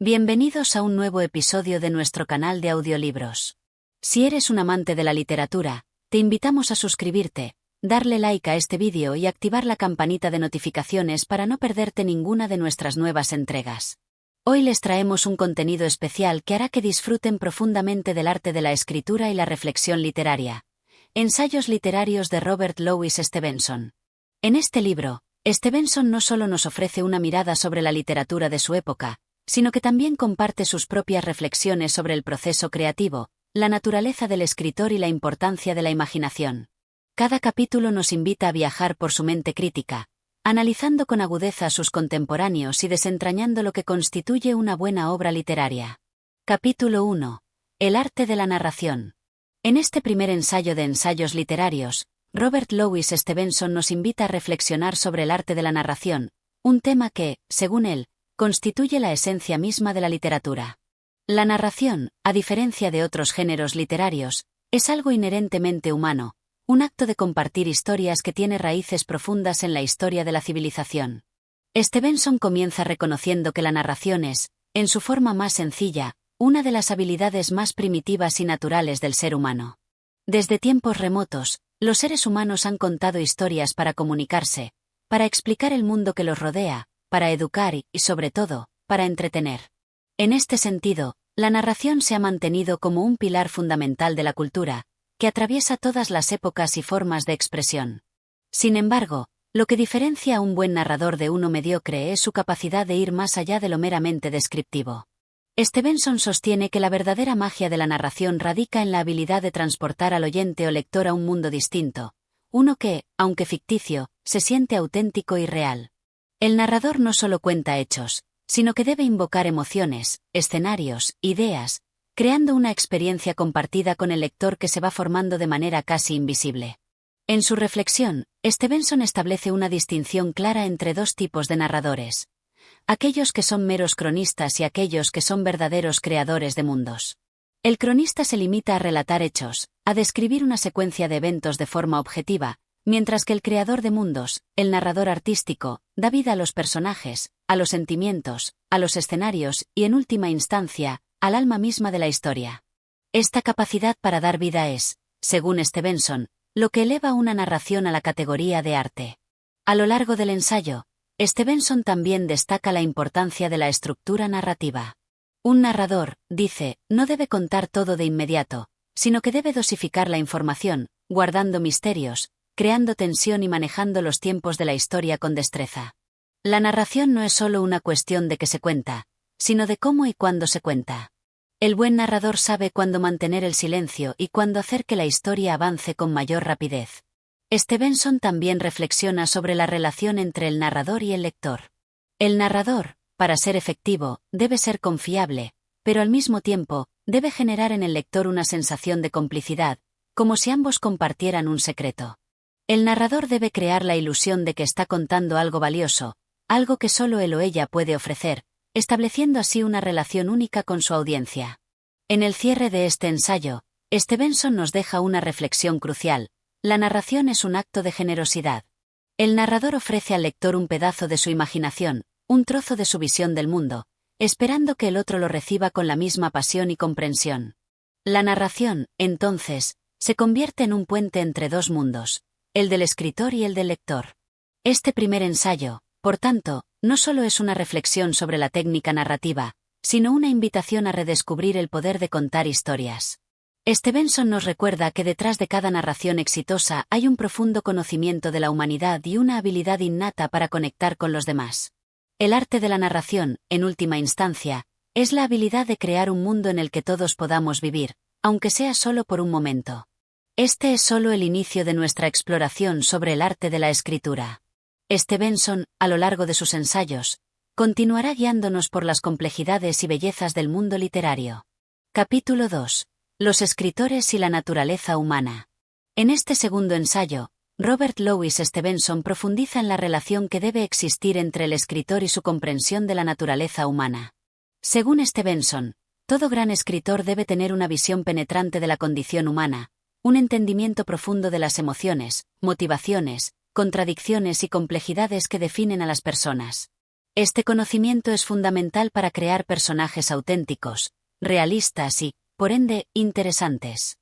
Bienvenidos a un nuevo episodio de nuestro canal de audiolibros. Si eres un amante de la literatura, te invitamos a suscribirte, darle like a este vídeo y activar la campanita de notificaciones para no perderte ninguna de nuestras nuevas entregas. Hoy les traemos un contenido especial que hará que disfruten profundamente del arte de la escritura y la reflexión literaria. Ensayos literarios de Robert Louis Stevenson. En este libro, Stevenson no solo nos ofrece una mirada sobre la literatura de su época, sino que también comparte sus propias reflexiones sobre el proceso creativo, la naturaleza del escritor y la importancia de la imaginación. Cada capítulo nos invita a viajar por su mente crítica, analizando con agudeza a sus contemporáneos y desentrañando lo que constituye una buena obra literaria. Capítulo 1. El arte de la narración. En este primer ensayo de ensayos literarios, Robert Louis Stevenson nos invita a reflexionar sobre el arte de la narración, un tema que, según él, constituye la esencia misma de la literatura. La narración, a diferencia de otros géneros literarios, es algo inherentemente humano, un acto de compartir historias que tiene raíces profundas en la historia de la civilización. Stevenson comienza reconociendo que la narración es, en su forma más sencilla, una de las habilidades más primitivas y naturales del ser humano. Desde tiempos remotos, los seres humanos han contado historias para comunicarse, para explicar el mundo que los rodea, para educar y, sobre todo, para entretener. En este sentido, la narración se ha mantenido como un pilar fundamental de la cultura, que atraviesa todas las épocas y formas de expresión. Sin embargo, lo que diferencia a un buen narrador de uno mediocre es su capacidad de ir más allá de lo meramente descriptivo. Stevenson sostiene que la verdadera magia de la narración radica en la habilidad de transportar al oyente o lector a un mundo distinto, uno que, aunque ficticio, se siente auténtico y real. El narrador no solo cuenta hechos, sino que debe invocar emociones, escenarios, ideas, creando una experiencia compartida con el lector que se va formando de manera casi invisible. En su reflexión, Stevenson establece una distinción clara entre dos tipos de narradores: aquellos que son meros cronistas y aquellos que son verdaderos creadores de mundos. El cronista se limita a relatar hechos, a describir una secuencia de eventos de forma objetiva, mientras que el creador de mundos, el narrador artístico, da vida a los personajes, a los sentimientos, a los escenarios y, en última instancia, al alma misma de la historia. Esta capacidad para dar vida es, según Stevenson, lo que eleva una narración a la categoría de arte. A lo largo del ensayo, Stevenson también destaca la importancia de la estructura narrativa. Un narrador, dice, no debe contar todo de inmediato, sino que debe dosificar la información, guardando misterios, creando tensión y manejando los tiempos de la historia con destreza. La narración no es solo una cuestión de qué se cuenta, sino de cómo y cuándo se cuenta. El buen narrador sabe cuándo mantener el silencio y cuándo hacer que la historia avance con mayor rapidez. Stevenson también reflexiona sobre la relación entre el narrador y el lector. El narrador, para ser efectivo, debe ser confiable, pero al mismo tiempo, debe generar en el lector una sensación de complicidad, como si ambos compartieran un secreto. El narrador debe crear la ilusión de que está contando algo valioso, algo que solo él o ella puede ofrecer, estableciendo así una relación única con su audiencia. En el cierre de este ensayo, Stevenson nos deja una reflexión crucial: la narración es un acto de generosidad. El narrador ofrece al lector un pedazo de su imaginación, un trozo de su visión del mundo, esperando que el otro lo reciba con la misma pasión y comprensión. La narración, entonces, se convierte en un puente entre dos mundos, el del escritor y el del lector. Este primer ensayo, por tanto, no solo es una reflexión sobre la técnica narrativa, sino una invitación a redescubrir el poder de contar historias. Stevenson nos recuerda que detrás de cada narración exitosa hay un profundo conocimiento de la humanidad y una habilidad innata para conectar con los demás. El arte de la narración, en última instancia, es la habilidad de crear un mundo en el que todos podamos vivir, aunque sea solo por un momento. Este es solo el inicio de nuestra exploración sobre el arte de la escritura. Stevenson, a lo largo de sus ensayos, continuará guiándonos por las complejidades y bellezas del mundo literario. Capítulo 2. Los escritores y la naturaleza humana. En este segundo ensayo, Robert Louis Stevenson profundiza en la relación que debe existir entre el escritor y su comprensión de la naturaleza humana. Según Stevenson, todo gran escritor debe tener una visión penetrante de la condición humana, un entendimiento profundo de las emociones, motivaciones, contradicciones y complejidades que definen a las personas. Este conocimiento es fundamental para crear personajes auténticos, realistas y, por ende, interesantes.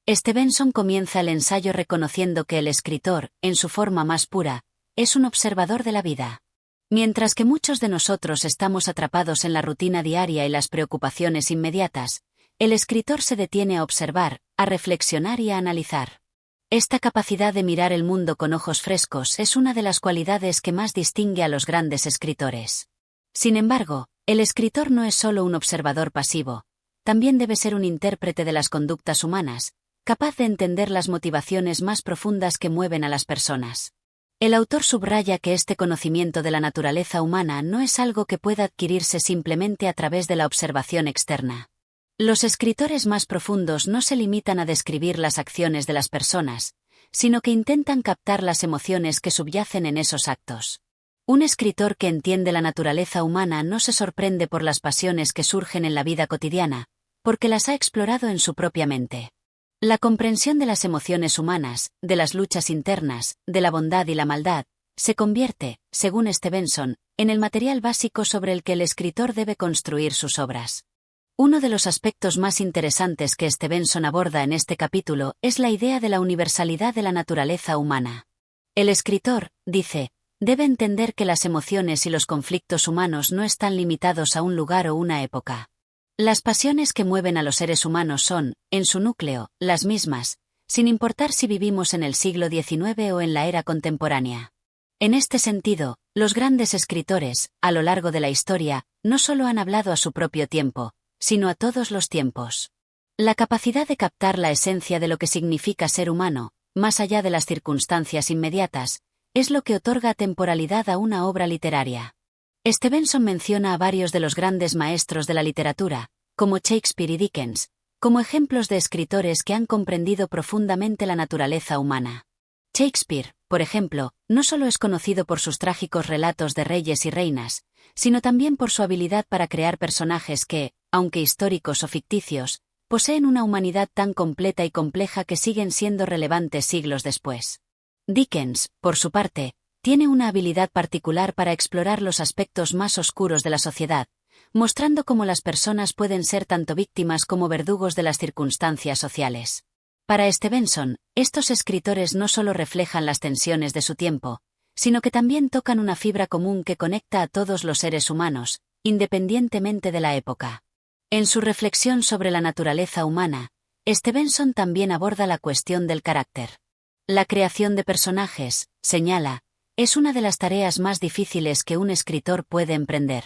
Stevenson comienza el ensayo reconociendo que el escritor, en su forma más pura, es un observador de la vida. Mientras que muchos de nosotros estamos atrapados en la rutina diaria y las preocupaciones inmediatas, el escritor se detiene a observar, a reflexionar y a analizar. Esta capacidad de mirar el mundo con ojos frescos es una de las cualidades que más distingue a los grandes escritores. Sin embargo, el escritor no es solo un observador pasivo, también debe ser un intérprete de las conductas humanas, capaz de entender las motivaciones más profundas que mueven a las personas. El autor subraya que este conocimiento de la naturaleza humana no es algo que pueda adquirirse simplemente a través de la observación externa. Los escritores más profundos no se limitan a describir las acciones de las personas, sino que intentan captar las emociones que subyacen en esos actos. Un escritor que entiende la naturaleza humana no se sorprende por las pasiones que surgen en la vida cotidiana, porque las ha explorado en su propia mente. La comprensión de las emociones humanas, de las luchas internas, de la bondad y la maldad, se convierte, según Stevenson, en el material básico sobre el que el escritor debe construir sus obras. Uno de los aspectos más interesantes que Stevenson aborda en este capítulo es la idea de la universalidad de la naturaleza humana. El escritor, dice, debe entender que las emociones y los conflictos humanos no están limitados a un lugar o una época. Las pasiones que mueven a los seres humanos son, en su núcleo, las mismas, sin importar si vivimos en el siglo XIX o en la era contemporánea. En este sentido, los grandes escritores, a lo largo de la historia, no solo han hablado a su propio tiempo, sino a todos los tiempos. La capacidad de captar la esencia de lo que significa ser humano, más allá de las circunstancias inmediatas, es lo que otorga temporalidad a una obra literaria. Stevenson menciona a varios de los grandes maestros de la literatura, como Shakespeare y Dickens, como ejemplos de escritores que han comprendido profundamente la naturaleza humana. Shakespeare, por ejemplo, no solo es conocido por sus trágicos relatos de reyes y reinas, sino también por su habilidad para crear personajes que, aunque históricos o ficticios, poseen una humanidad tan completa y compleja que siguen siendo relevantes siglos después. Dickens, por su parte, tiene una habilidad particular para explorar los aspectos más oscuros de la sociedad, mostrando cómo las personas pueden ser tanto víctimas como verdugos de las circunstancias sociales. Para Stevenson, estos escritores no solo reflejan las tensiones de su tiempo, sino que también tocan una fibra común que conecta a todos los seres humanos, independientemente de la época. En su reflexión sobre la naturaleza humana, Stevenson también aborda la cuestión del carácter. La creación de personajes, señala, es una de las tareas más difíciles que un escritor puede emprender.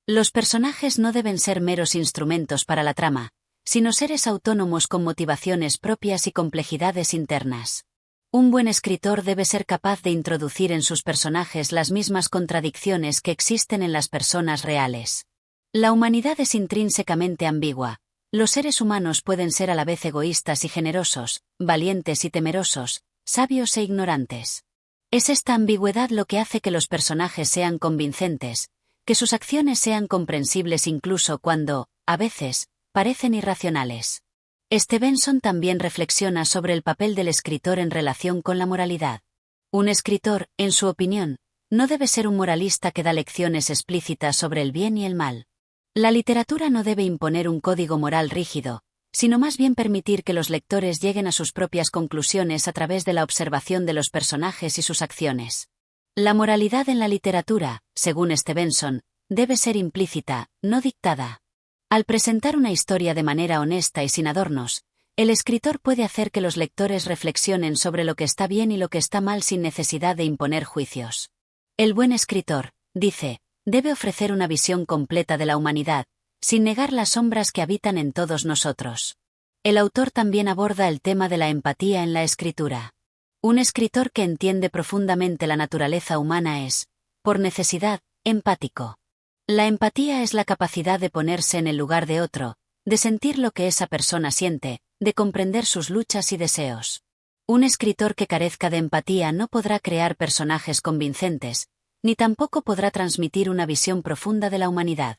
Los personajes no deben ser meros instrumentos para la trama, sino seres autónomos con motivaciones propias y complejidades internas. Un buen escritor debe ser capaz de introducir en sus personajes las mismas contradicciones que existen en las personas reales. La humanidad es intrínsecamente ambigua. Los seres humanos pueden ser a la vez egoístas y generosos, valientes y temerosos, sabios e ignorantes. Es esta ambigüedad lo que hace que los personajes sean convincentes, que sus acciones sean comprensibles incluso cuando, a veces, parecen irracionales. Stevenson también reflexiona sobre el papel del escritor en relación con la moralidad. Un escritor, en su opinión, no debe ser un moralista que da lecciones explícitas sobre el bien y el mal. La literatura no debe imponer un código moral rígido, sino más bien permitir que los lectores lleguen a sus propias conclusiones a través de la observación de los personajes y sus acciones. La moralidad en la literatura, según Stevenson, debe ser implícita, no dictada. Al presentar una historia de manera honesta y sin adornos, el escritor puede hacer que los lectores reflexionen sobre lo que está bien y lo que está mal sin necesidad de imponer juicios. El buen escritor, dice, debe ofrecer una visión completa de la humanidad, sin negar las sombras que habitan en todos nosotros. El autor también aborda el tema de la empatía en la escritura. Un escritor que entiende profundamente la naturaleza humana es, por necesidad, empático. La empatía es la capacidad de ponerse en el lugar de otro, de sentir lo que esa persona siente, de comprender sus luchas y deseos. Un escritor que carezca de empatía no podrá crear personajes convincentes, ni tampoco podrá transmitir una visión profunda de la humanidad.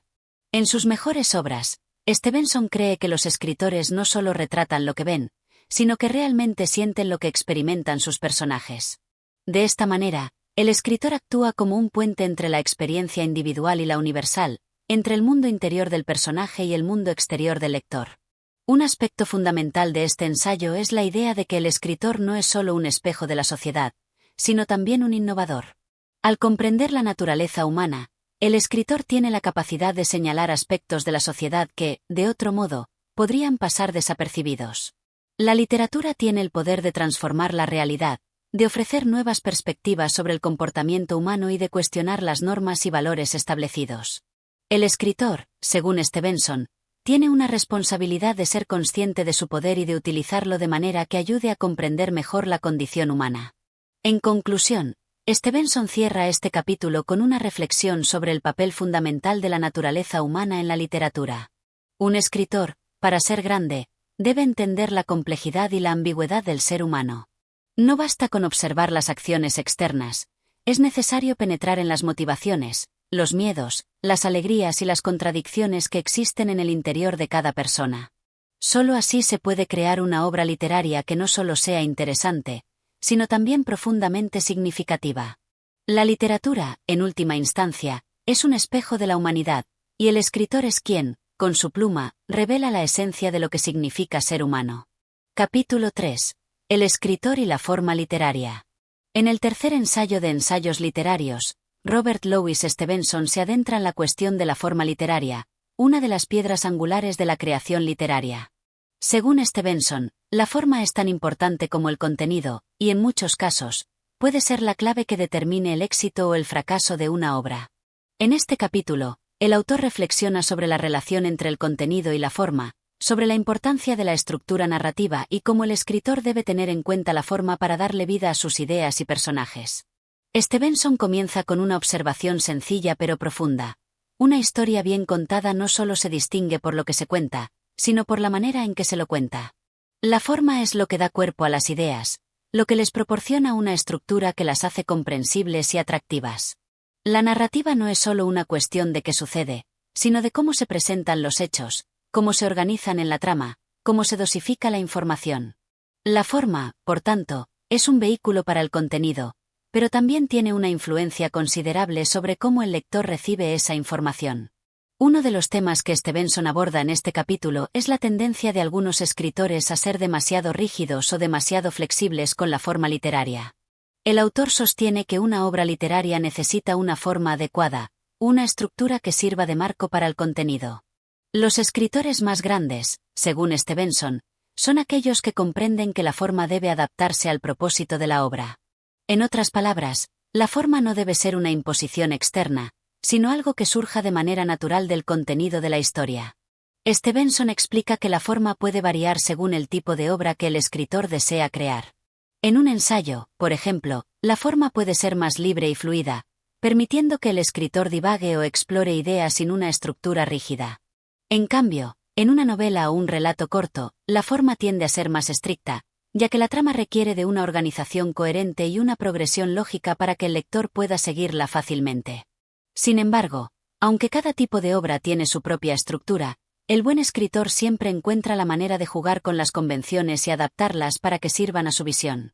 En sus mejores obras, Stevenson cree que los escritores no solo retratan lo que ven, sino que realmente sienten lo que experimentan sus personajes. De esta manera, El escritor actúa como un puente entre la experiencia individual y la universal, entre el mundo interior del personaje y el mundo exterior del lector. Un aspecto fundamental de este ensayo es la idea de que el escritor no es solo un espejo de la sociedad, sino también un innovador. Al comprender la naturaleza humana, el escritor tiene la capacidad de señalar aspectos de la sociedad que, de otro modo, podrían pasar desapercibidos. La literatura tiene el poder de transformar la realidad, de ofrecer nuevas perspectivas sobre el comportamiento humano y de cuestionar las normas y valores establecidos. El escritor, según Stevenson, tiene una responsabilidad de ser consciente de su poder y de utilizarlo de manera que ayude a comprender mejor la condición humana. En conclusión, Stevenson cierra este capítulo con una reflexión sobre el papel fundamental de la naturaleza humana en la literatura. Un escritor, para ser grande, debe entender la complejidad y la ambigüedad del ser humano. No basta con observar las acciones externas, es necesario penetrar en las motivaciones, los miedos, las alegrías y las contradicciones que existen en el interior de cada persona. Solo así se puede crear una obra literaria que no solo sea interesante, sino también profundamente significativa. La literatura, en última instancia, es un espejo de la humanidad, y el escritor es quien, con su pluma, revela la esencia de lo que significa ser humano. Capítulo 3. El escritor y la forma literaria. En el tercer ensayo de ensayos literarios, Robert Louis Stevenson se adentra en la cuestión de la forma literaria, una de las piedras angulares de la creación literaria. Según Stevenson, la forma es tan importante como el contenido, y en muchos casos, puede ser la clave que determine el éxito o el fracaso de una obra. En este capítulo, el autor reflexiona sobre la relación entre el contenido y la forma, sobre la importancia de la estructura narrativa y cómo el escritor debe tener en cuenta la forma para darle vida a sus ideas y personajes. Stevenson comienza con una observación sencilla pero profunda. Una historia bien contada no solo se distingue por lo que se cuenta, sino por la manera en que se lo cuenta. La forma es lo que da cuerpo a las ideas, lo que les proporciona una estructura que las hace comprensibles y atractivas. La narrativa no es solo una cuestión de qué sucede, sino de cómo se presentan los hechos, cómo se organizan en la trama, cómo se dosifica la información. La forma, por tanto, es un vehículo para el contenido, pero también tiene una influencia considerable sobre cómo el lector recibe esa información. Uno de los temas que Stevenson aborda en este capítulo es la tendencia de algunos escritores a ser demasiado rígidos o demasiado flexibles con la forma literaria. El autor sostiene que una obra literaria necesita una forma adecuada, una estructura que sirva de marco para el contenido. Los escritores más grandes, según Stevenson, son aquellos que comprenden que la forma debe adaptarse al propósito de la obra. En otras palabras, la forma no debe ser una imposición externa, sino algo que surja de manera natural del contenido de la historia. Stevenson explica que la forma puede variar según el tipo de obra que el escritor desea crear. En un ensayo, por ejemplo, la forma puede ser más libre y fluida, permitiendo que el escritor divague o explore ideas sin una estructura rígida. En cambio, en una novela o un relato corto, la forma tiende a ser más estricta, ya que la trama requiere de una organización coherente y una progresión lógica para que el lector pueda seguirla fácilmente. Sin embargo, aunque cada tipo de obra tiene su propia estructura, el buen escritor siempre encuentra la manera de jugar con las convenciones y adaptarlas para que sirvan a su visión.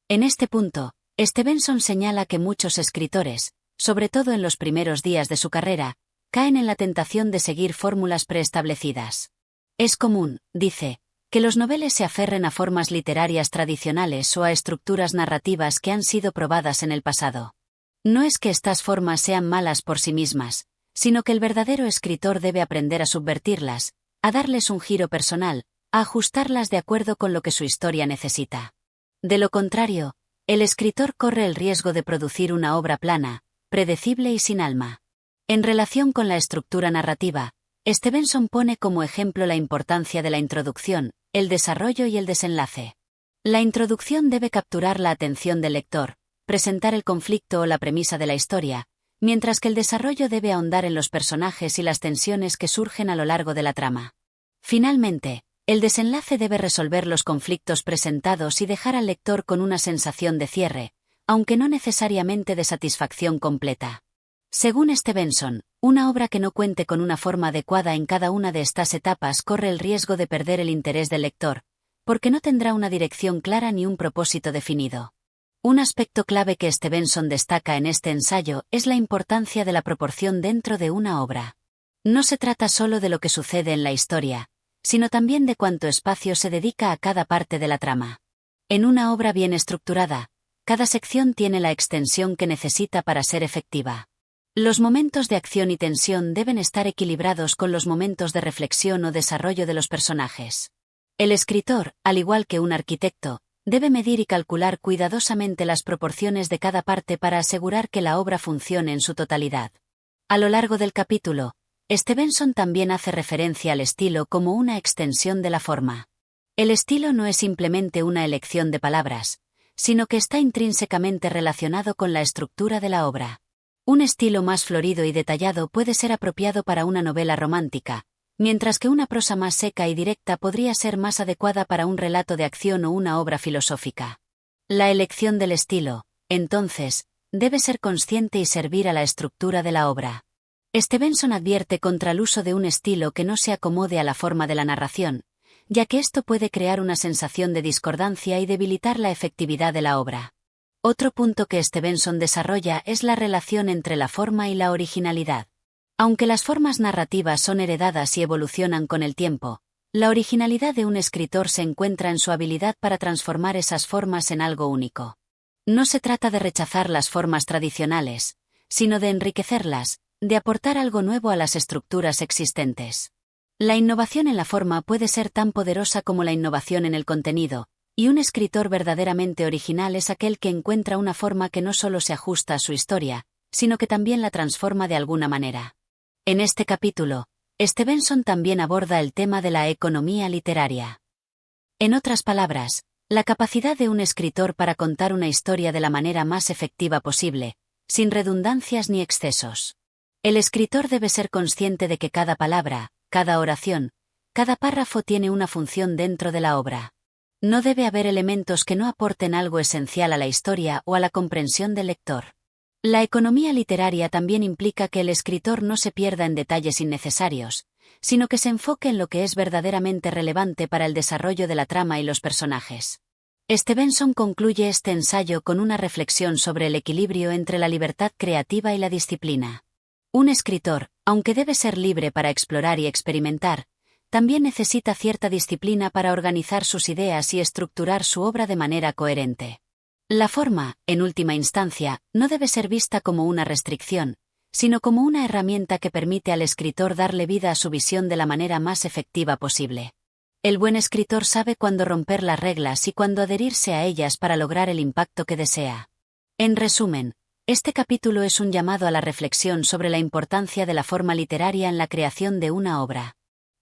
En este punto, Stevenson señala que muchos escritores, sobre todo en los primeros días de su carrera, caen en la tentación de seguir fórmulas preestablecidas. Es común, dice, que los noveles se aferren a formas literarias tradicionales o a estructuras narrativas que han sido probadas en el pasado. No es que estas formas sean malas por sí mismas, sino que el verdadero escritor debe aprender a subvertirlas, a darles un giro personal, a ajustarlas de acuerdo con lo que su historia necesita. De lo contrario, el escritor corre el riesgo de producir una obra plana, predecible y sin alma. En relación con la estructura narrativa, Stevenson pone como ejemplo la importancia de la introducción, el desarrollo y el desenlace. La introducción debe capturar la atención del lector, presentar el conflicto o la premisa de la historia, mientras que el desarrollo debe ahondar en los personajes y las tensiones que surgen a lo largo de la trama. Finalmente, el desenlace debe resolver los conflictos presentados y dejar al lector con una sensación de cierre, aunque no necesariamente de satisfacción completa. Según Stevenson, una obra que no cuente con una forma adecuada en cada una de estas etapas corre el riesgo de perder el interés del lector, porque no tendrá una dirección clara ni un propósito definido. Un aspecto clave que Stevenson destaca en este ensayo es la importancia de la proporción dentro de una obra. No se trata solo de lo que sucede en la historia, sino también de cuánto espacio se dedica a cada parte de la trama. En una obra bien estructurada, cada sección tiene la extensión que necesita para ser efectiva. Los momentos de acción y tensión deben estar equilibrados con los momentos de reflexión o desarrollo de los personajes. El escritor, al igual que un arquitecto, debe medir y calcular cuidadosamente las proporciones de cada parte para asegurar que la obra funcione en su totalidad. A lo largo del capítulo, Stevenson también hace referencia al estilo como una extensión de la forma. El estilo no es simplemente una elección de palabras, sino que está intrínsecamente relacionado con la estructura de la obra. Un estilo más florido y detallado puede ser apropiado para una novela romántica, mientras que una prosa más seca y directa podría ser más adecuada para un relato de acción o una obra filosófica. La elección del estilo, entonces, debe ser consciente y servir a la estructura de la obra. Stevenson advierte contra el uso de un estilo que no se acomode a la forma de la narración, ya que esto puede crear una sensación de discordancia y debilitar la efectividad de la obra. Otro punto que Stevenson desarrolla es la relación entre la forma y la originalidad. Aunque las formas narrativas son heredadas y evolucionan con el tiempo, la originalidad de un escritor se encuentra en su habilidad para transformar esas formas en algo único. No se trata de rechazar las formas tradicionales, sino de enriquecerlas, de aportar algo nuevo a las estructuras existentes. La innovación en la forma puede ser tan poderosa como la innovación en el contenido, y un escritor verdaderamente original es aquel que encuentra una forma que no solo se ajusta a su historia, sino que también la transforma de alguna manera. En este capítulo, Stevenson también aborda el tema de la economía literaria. En otras palabras, la capacidad de un escritor para contar una historia de la manera más efectiva posible, sin redundancias ni excesos. El escritor debe ser consciente de que cada palabra, cada oración, cada párrafo tiene una función dentro de la obra. No debe haber elementos que no aporten algo esencial a la historia o a la comprensión del lector. La economía literaria también implica que el escritor no se pierda en detalles innecesarios, sino que se enfoque en lo que es verdaderamente relevante para el desarrollo de la trama y los personajes. Stevenson concluye este ensayo con una reflexión sobre el equilibrio entre la libertad creativa y la disciplina. Un escritor, aunque debe ser libre para explorar y experimentar, también necesita cierta disciplina para organizar sus ideas y estructurar su obra de manera coherente. La forma, en última instancia, no debe ser vista como una restricción, sino como una herramienta que permite al escritor darle vida a su visión de la manera más efectiva posible. El buen escritor sabe cuándo romper las reglas y cuándo adherirse a ellas para lograr el impacto que desea. En resumen, este capítulo es un llamado a la reflexión sobre la importancia de la forma literaria en la creación de una obra.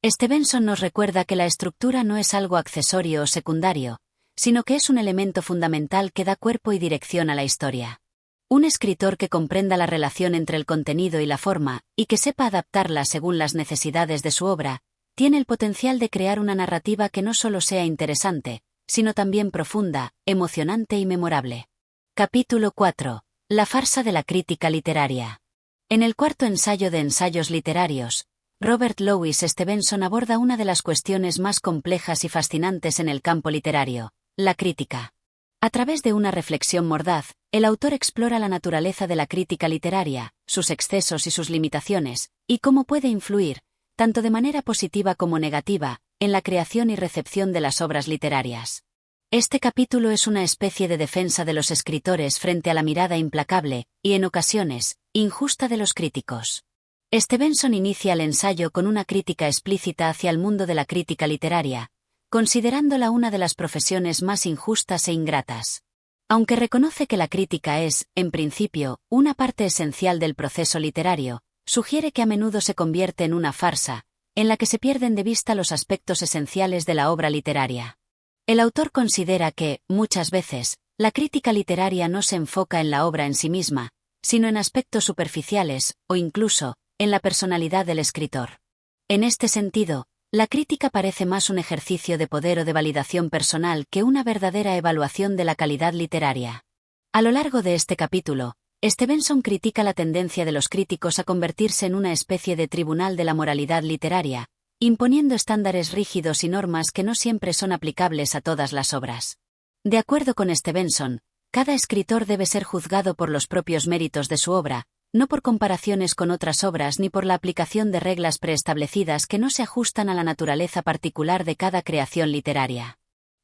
Stevenson nos recuerda que la estructura no es algo accesorio o secundario, sino que es un elemento fundamental que da cuerpo y dirección a la historia. Un escritor que comprenda la relación entre el contenido y la forma, y que sepa adaptarla según las necesidades de su obra, tiene el potencial de crear una narrativa que no solo sea interesante, sino también profunda, emocionante y memorable. Capítulo 4. La farsa de la crítica literaria. En el cuarto ensayo de Ensayos literarios, Robert Louis Stevenson aborda una de las cuestiones más complejas y fascinantes en el campo literario: la crítica. A través de una reflexión mordaz, el autor explora la naturaleza de la crítica literaria, sus excesos y sus limitaciones, y cómo puede influir, tanto de manera positiva como negativa, en la creación y recepción de las obras literarias. Este capítulo es una especie de defensa de los escritores frente a la mirada implacable, y en ocasiones, injusta de los críticos. Stevenson inicia el ensayo con una crítica explícita hacia el mundo de la crítica literaria, considerándola una de las profesiones más injustas e ingratas. Aunque reconoce que la crítica es, en principio, una parte esencial del proceso literario, sugiere que a menudo se convierte en una farsa, en la que se pierden de vista los aspectos esenciales de la obra literaria. El autor considera que, muchas veces, la crítica literaria no se enfoca en la obra en sí misma, sino en aspectos superficiales, o incluso, en la personalidad del escritor. En este sentido, la crítica parece más un ejercicio de poder o de validación personal que una verdadera evaluación de la calidad literaria. A lo largo de este capítulo, Stevenson critica la tendencia de los críticos a convertirse en una especie de tribunal de la moralidad literaria, imponiendo estándares rígidos y normas que no siempre son aplicables a todas las obras. De acuerdo con Stevenson, Cada escritor debe ser juzgado por los propios méritos de su obra, no por comparaciones con otras obras ni por la aplicación de reglas preestablecidas que no se ajustan a la naturaleza particular de cada creación literaria.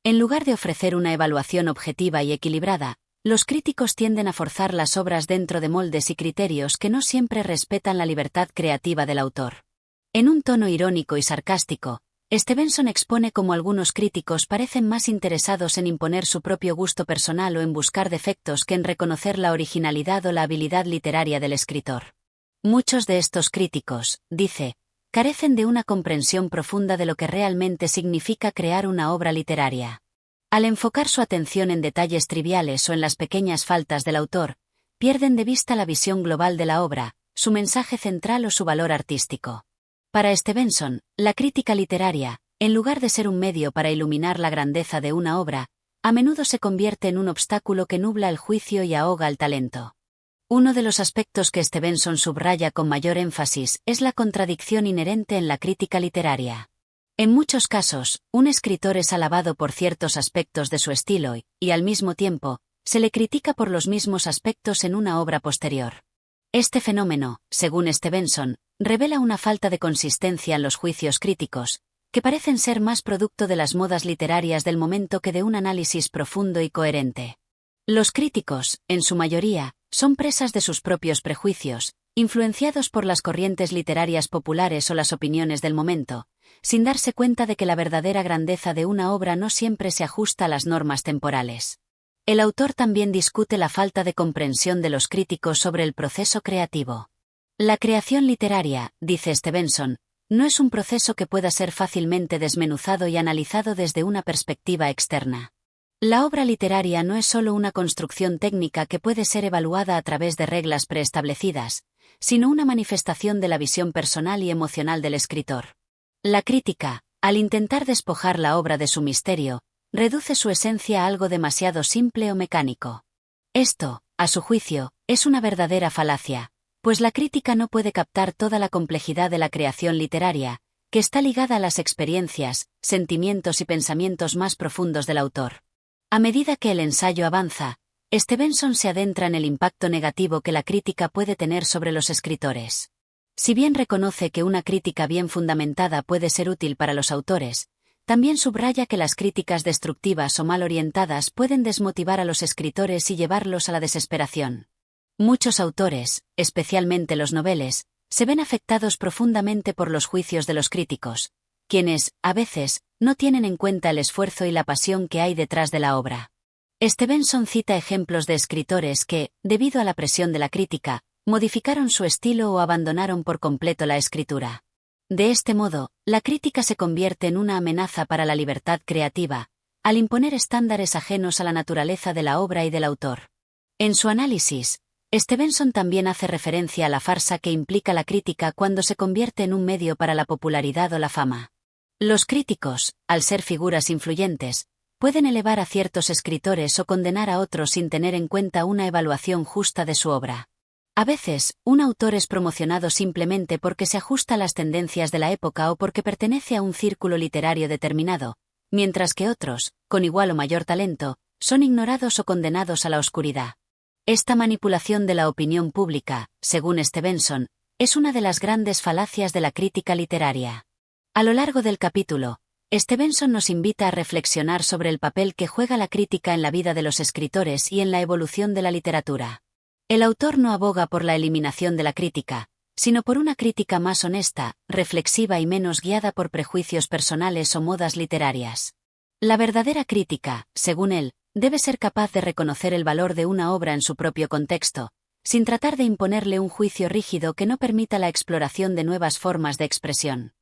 En lugar de ofrecer una evaluación objetiva y equilibrada, los críticos tienden a forzar las obras dentro de moldes y criterios que no siempre respetan la libertad creativa del autor. En un tono irónico y sarcástico, Stevenson expone cómo algunos críticos parecen más interesados en imponer su propio gusto personal o en buscar defectos que en reconocer la originalidad o la habilidad literaria del escritor. Muchos de estos críticos, dice, carecen de una comprensión profunda de lo que realmente significa crear una obra literaria. Al enfocar su atención en detalles triviales o en las pequeñas faltas del autor, pierden de vista la visión global de la obra, su mensaje central o su valor artístico. Para Stevenson, la crítica literaria, en lugar de ser un medio para iluminar la grandeza de una obra, a menudo se convierte en un obstáculo que nubla el juicio y ahoga el talento. Uno de los aspectos que Stevenson subraya con mayor énfasis es la contradicción inherente en la crítica literaria. En muchos casos, un escritor es alabado por ciertos aspectos de su estilo y, al mismo tiempo, se le critica por los mismos aspectos en una obra posterior. Este fenómeno, según Stevenson, revela una falta de consistencia en los juicios críticos, que parecen ser más producto de las modas literarias del momento que de un análisis profundo y coherente. Los críticos, en su mayoría, son presas de sus propios prejuicios, influenciados por las corrientes literarias populares o las opiniones del momento, sin darse cuenta de que la verdadera grandeza de una obra no siempre se ajusta a las normas temporales. El autor también discute la falta de comprensión de los críticos sobre el proceso creativo. La creación literaria, dice Stevenson, no es un proceso que pueda ser fácilmente desmenuzado y analizado desde una perspectiva externa. La obra literaria no es solo una construcción técnica que puede ser evaluada a través de reglas preestablecidas, sino una manifestación de la visión personal y emocional del escritor. La crítica, al intentar despojar la obra de su misterio, reduce su esencia a algo demasiado simple o mecánico. Esto, a su juicio, es una verdadera falacia, pues la crítica no puede captar toda la complejidad de la creación literaria, que está ligada a las experiencias, sentimientos y pensamientos más profundos del autor. A medida que el ensayo avanza, Stevenson se adentra en el impacto negativo que la crítica puede tener sobre los escritores. Si bien reconoce que una crítica bien fundamentada puede ser útil para los autores, también subraya que las críticas destructivas o mal orientadas pueden desmotivar a los escritores y llevarlos a la desesperación. Muchos autores, especialmente los noveles, se ven afectados profundamente por los juicios de los críticos, quienes, a veces, no tienen en cuenta el esfuerzo y la pasión que hay detrás de la obra. Stevenson cita ejemplos de escritores que, debido a la presión de la crítica, modificaron su estilo o abandonaron por completo la escritura. De este modo, la crítica se convierte en una amenaza para la libertad creativa, al imponer estándares ajenos a la naturaleza de la obra y del autor. En su análisis, Stevenson también hace referencia a la farsa que implica la crítica cuando se convierte en un medio para la popularidad o la fama. Los críticos, al ser figuras influyentes, pueden elevar a ciertos escritores o condenar a otros sin tener en cuenta una evaluación justa de su obra. A veces, un autor es promocionado simplemente porque se ajusta a las tendencias de la época o porque pertenece a un círculo literario determinado, mientras que otros, con igual o mayor talento, son ignorados o condenados a la oscuridad. Esta manipulación de la opinión pública, según Stevenson, es una de las grandes falacias de la crítica literaria. A lo largo del capítulo, Stevenson nos invita a reflexionar sobre el papel que juega la crítica en la vida de los escritores y en la evolución de la literatura. El autor no aboga por la eliminación de la crítica, sino por una crítica más honesta, reflexiva y menos guiada por prejuicios personales o modas literarias. La verdadera crítica, según él, debe ser capaz de reconocer el valor de una obra en su propio contexto, sin tratar de imponerle un juicio rígido que no permita la exploración de nuevas formas de expresión.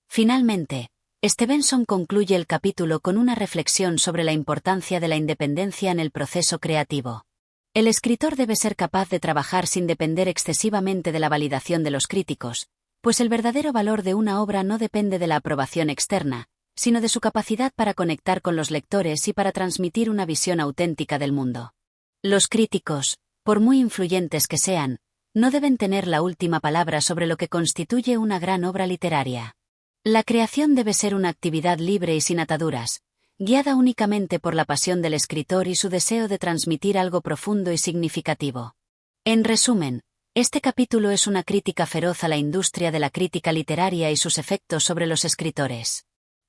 Finalmente, Stevenson concluye el capítulo con una reflexión sobre la importancia de la independencia en el proceso creativo. El escritor debe ser capaz de trabajar sin depender excesivamente de la validación de los críticos, pues el verdadero valor de una obra no depende de la aprobación externa, sino de su capacidad para conectar con los lectores y para transmitir una visión auténtica del mundo. Los críticos, por muy influyentes que sean, no deben tener la última palabra sobre lo que constituye una gran obra literaria. La creación debe ser una actividad libre y sin ataduras, guiada únicamente por la pasión del escritor y su deseo de transmitir algo profundo y significativo. En resumen, este capítulo es una crítica feroz a la industria de la crítica literaria y sus efectos sobre los escritores.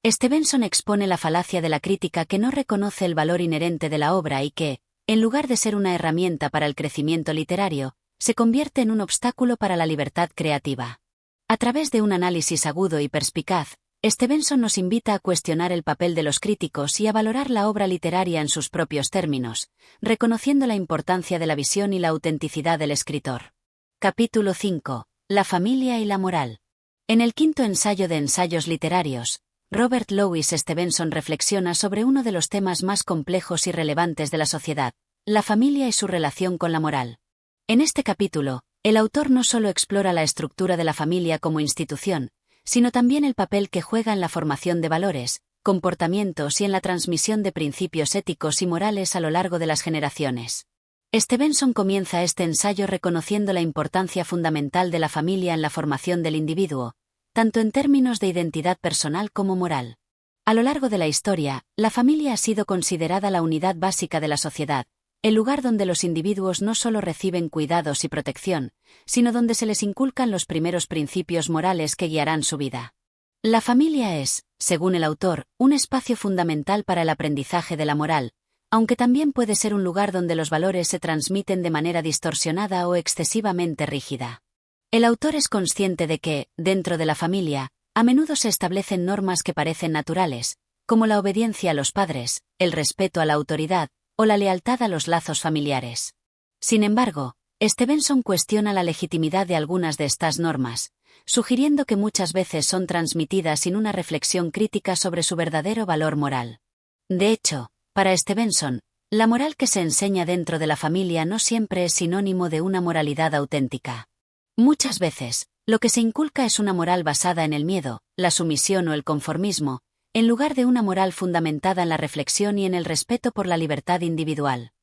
Stevenson expone la falacia de la crítica que no reconoce el valor inherente de la obra y que, en lugar de ser una herramienta para el crecimiento literario, se convierte en un obstáculo para la libertad creativa. A través de un análisis agudo y perspicaz, Stevenson nos invita a cuestionar el papel de los críticos y a valorar la obra literaria en sus propios términos, reconociendo la importancia de la visión y la autenticidad del escritor. Capítulo 5. La familia y la moral. En el quinto ensayo de Ensayos literarios, Robert Louis Stevenson reflexiona sobre uno de los temas más complejos y relevantes de la sociedad, la familia y su relación con la moral. En este capítulo, el autor no solo explora la estructura de la familia como institución, sino también el papel que juega en la formación de valores, comportamientos y en la transmisión de principios éticos y morales a lo largo de las generaciones. Stevenson comienza este ensayo reconociendo la importancia fundamental de la familia en la formación del individuo, tanto en términos de identidad personal como moral. A lo largo de la historia, la familia ha sido considerada la unidad básica de la sociedad, el lugar donde los individuos no solo reciben cuidados y protección, sino donde se les inculcan los primeros principios morales que guiarán su vida. La familia es, según el autor, un espacio fundamental para el aprendizaje de la moral, aunque también puede ser un lugar donde los valores se transmiten de manera distorsionada o excesivamente rígida. El autor es consciente de que, dentro de la familia, a menudo se establecen normas que parecen naturales, como la obediencia a los padres, el respeto a la autoridad, o la lealtad a los lazos familiares. Sin embargo, Stevenson cuestiona la legitimidad de algunas de estas normas, sugiriendo que muchas veces son transmitidas sin una reflexión crítica sobre su verdadero valor moral. De hecho, para Stevenson, la moral que se enseña dentro de la familia no siempre es sinónimo de una moralidad auténtica. Muchas veces, lo que se inculca es una moral basada en el miedo, la sumisión o el conformismo, en lugar de una moral fundamentada en la reflexión y en el respeto por la libertad individual.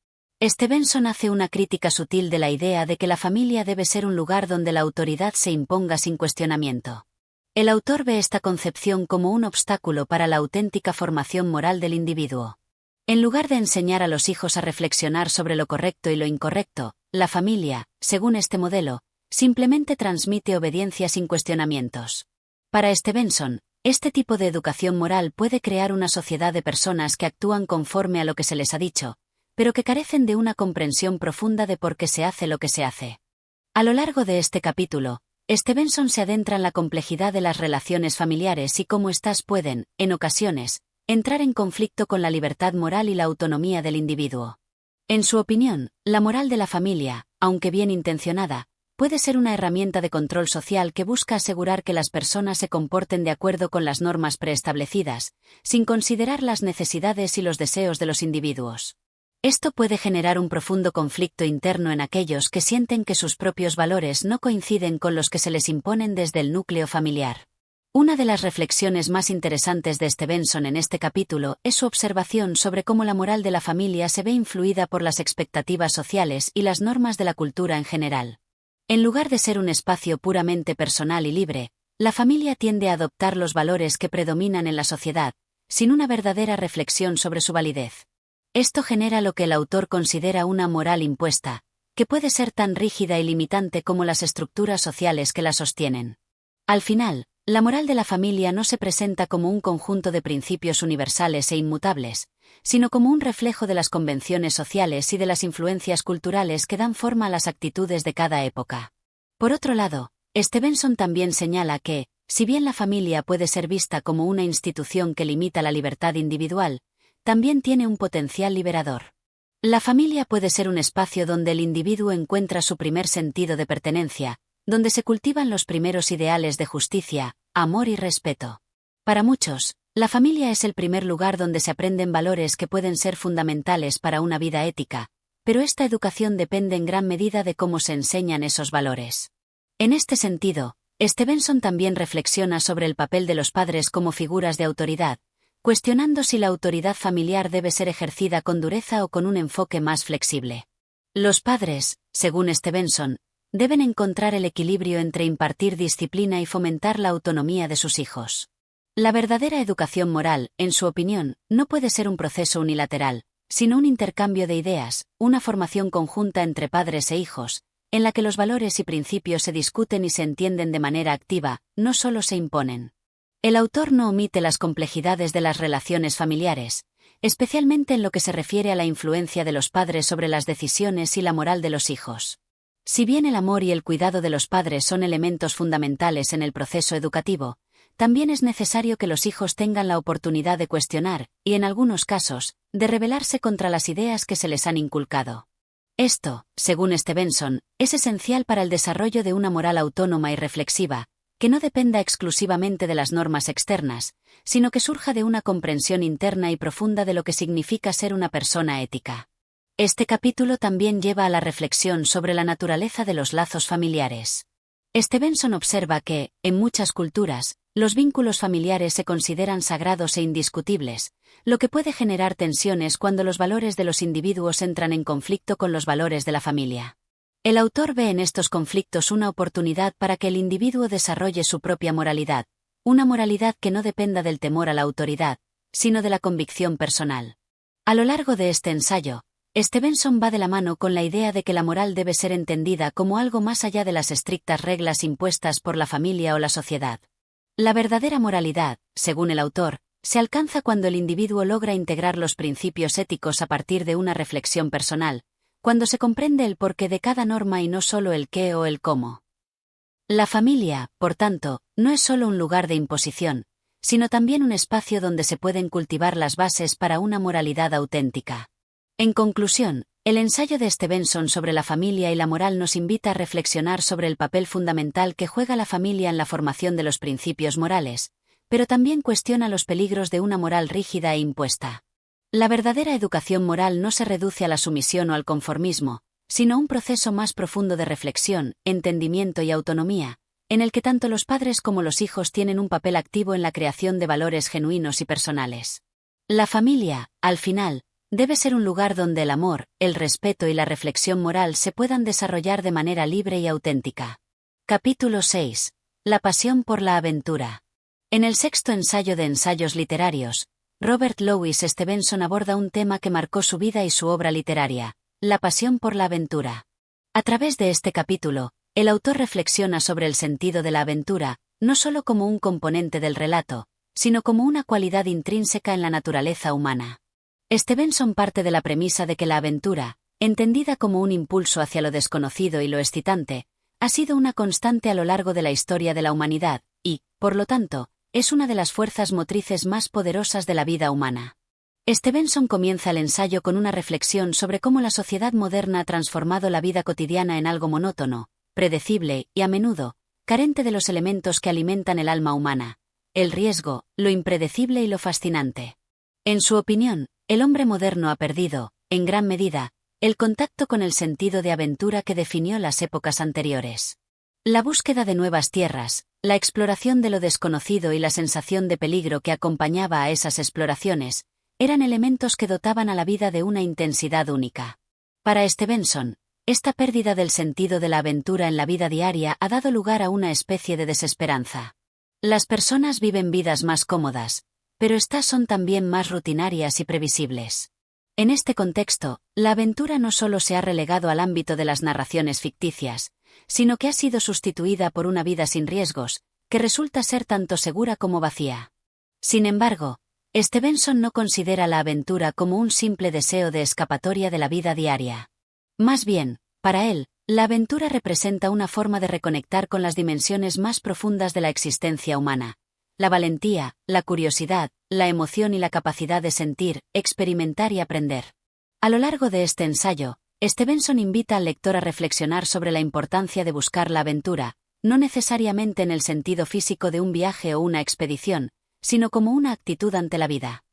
Stevenson hace una crítica sutil de la idea de que la familia debe ser un lugar donde la autoridad se imponga sin cuestionamiento. El autor ve esta concepción como un obstáculo para la auténtica formación moral del individuo. En lugar de enseñar a los hijos a reflexionar sobre lo correcto y lo incorrecto, la familia, según este modelo, simplemente transmite obediencia sin cuestionamientos. Para Stevenson, este tipo de educación moral puede crear una sociedad de personas que actúan conforme a lo que se les ha dicho, pero que carecen de una comprensión profunda de por qué se hace lo que se hace. A lo largo de este capítulo, Stevenson se adentra en la complejidad de las relaciones familiares y cómo éstas pueden, en ocasiones, entrar en conflicto con la libertad moral y la autonomía del individuo. En su opinión, la moral de la familia, aunque bien intencionada, puede ser una herramienta de control social que busca asegurar que las personas se comporten de acuerdo con las normas preestablecidas, sin considerar las necesidades y los deseos de los individuos. Esto puede generar un profundo conflicto interno en aquellos que sienten que sus propios valores no coinciden con los que se les imponen desde el núcleo familiar. Una de las reflexiones más interesantes de Stevenson en este capítulo es su observación sobre cómo la moral de la familia se ve influida por las expectativas sociales y las normas de la cultura en general. En lugar de ser un espacio puramente personal y libre, la familia tiende a adoptar los valores que predominan en la sociedad, sin una verdadera reflexión sobre su validez. Esto genera lo que el autor considera una moral impuesta, que puede ser tan rígida y limitante como las estructuras sociales que la sostienen. Al final, la moral de la familia no se presenta como un conjunto de principios universales e inmutables, sino como un reflejo de las convenciones sociales y de las influencias culturales que dan forma a las actitudes de cada época. Por otro lado, Stevenson también señala que, si bien la familia puede ser vista como una institución que limita la libertad individual, también tiene un potencial liberador. La familia puede ser un espacio donde el individuo encuentra su primer sentido de pertenencia, donde se cultivan los primeros ideales de justicia, amor y respeto. Para muchos, la familia es el primer lugar donde se aprenden valores que pueden ser fundamentales para una vida ética, pero esta educación depende en gran medida de cómo se enseñan esos valores. En este sentido, Stevenson también reflexiona sobre el papel de los padres como figuras de autoridad, cuestionando si la autoridad familiar debe ser ejercida con dureza o con un enfoque más flexible. Los padres, según Stevenson, deben encontrar el equilibrio entre impartir disciplina y fomentar la autonomía de sus hijos. La verdadera educación moral, en su opinión, no puede ser un proceso unilateral, sino un intercambio de ideas, una formación conjunta entre padres e hijos, en la que los valores y principios se discuten y se entienden de manera activa, no solo se imponen. El autor no omite las complejidades de las relaciones familiares, especialmente en lo que se refiere a la influencia de los padres sobre las decisiones y la moral de los hijos. Si bien el amor y el cuidado de los padres son elementos fundamentales en el proceso educativo, también es necesario que los hijos tengan la oportunidad de cuestionar, y en algunos casos, de rebelarse contra las ideas que se les han inculcado. Esto, según Stevenson, es esencial para el desarrollo de una moral autónoma y reflexiva, que no dependa exclusivamente de las normas externas, sino que surja de una comprensión interna y profunda de lo que significa ser una persona ética. Este capítulo también lleva a la reflexión sobre la naturaleza de los lazos familiares. Stevenson observa que, en muchas culturas, los vínculos familiares se consideran sagrados e indiscutibles, lo que puede generar tensiones cuando los valores de los individuos entran en conflicto con los valores de la familia. El autor ve en estos conflictos una oportunidad para que el individuo desarrolle su propia moralidad, una moralidad que no dependa del temor a la autoridad, sino de la convicción personal. A lo largo de este ensayo, Stevenson va de la mano con la idea de que la moral debe ser entendida como algo más allá de las estrictas reglas impuestas por la familia o la sociedad. La verdadera moralidad, según el autor, se alcanza cuando el individuo logra integrar los principios éticos a partir de una reflexión personal, cuando se comprende el porqué de cada norma y no solo el qué o el cómo. La familia, por tanto, no es solo un lugar de imposición, sino también un espacio donde se pueden cultivar las bases para una moralidad auténtica. En conclusión, el ensayo de Stevenson sobre la familia y la moral nos invita a reflexionar sobre el papel fundamental que juega la familia en la formación de los principios morales, pero también cuestiona los peligros de una moral rígida e impuesta. La verdadera educación moral no se reduce a la sumisión o al conformismo, sino a un proceso más profundo de reflexión, entendimiento y autonomía, en el que tanto los padres como los hijos tienen un papel activo en la creación de valores genuinos y personales. La familia, al final, debe ser un lugar donde el amor, el respeto y la reflexión moral se puedan desarrollar de manera libre y auténtica. Capítulo 6. La pasión por la aventura. En el sexto ensayo de ensayos literarios, Robert Louis Stevenson aborda un tema que marcó su vida y su obra literaria, la pasión por la aventura. A través de este capítulo, el autor reflexiona sobre el sentido de la aventura, no solo como un componente del relato, sino como una cualidad intrínseca en la naturaleza humana. Stevenson parte de la premisa de que la aventura, entendida como un impulso hacia lo desconocido y lo excitante, ha sido una constante a lo largo de la historia de la humanidad, y, por lo tanto, es una de las fuerzas motrices más poderosas de la vida humana. Stevenson comienza el ensayo con una reflexión sobre cómo la sociedad moderna ha transformado la vida cotidiana en algo monótono, predecible y, a menudo, carente de los elementos que alimentan el alma humana: el riesgo, lo impredecible y lo fascinante. En su opinión, el hombre moderno ha perdido, en gran medida, el contacto con el sentido de aventura que definió las épocas anteriores. La búsqueda de nuevas tierras, la exploración de lo desconocido y la sensación de peligro que acompañaba a esas exploraciones, eran elementos que dotaban a la vida de una intensidad única. Para Stevenson, esta pérdida del sentido de la aventura en la vida diaria ha dado lugar a una especie de desesperanza. Las personas viven vidas más cómodas, pero estas son también más rutinarias y previsibles. En este contexto, la aventura no solo se ha relegado al ámbito de las narraciones ficticias, sino que ha sido sustituida por una vida sin riesgos, que resulta ser tanto segura como vacía. Sin embargo, Stevenson no considera la aventura como un simple deseo de escapatoria de la vida diaria. Más bien, para él, la aventura representa una forma de reconectar con las dimensiones más profundas de la existencia humana: la valentía, la curiosidad, la emoción y la capacidad de sentir, experimentar y aprender. A lo largo de este ensayo, Stevenson invita al lector a reflexionar sobre la importancia de buscar la aventura, no necesariamente en el sentido físico de un viaje o una expedición, sino como una actitud ante la vida.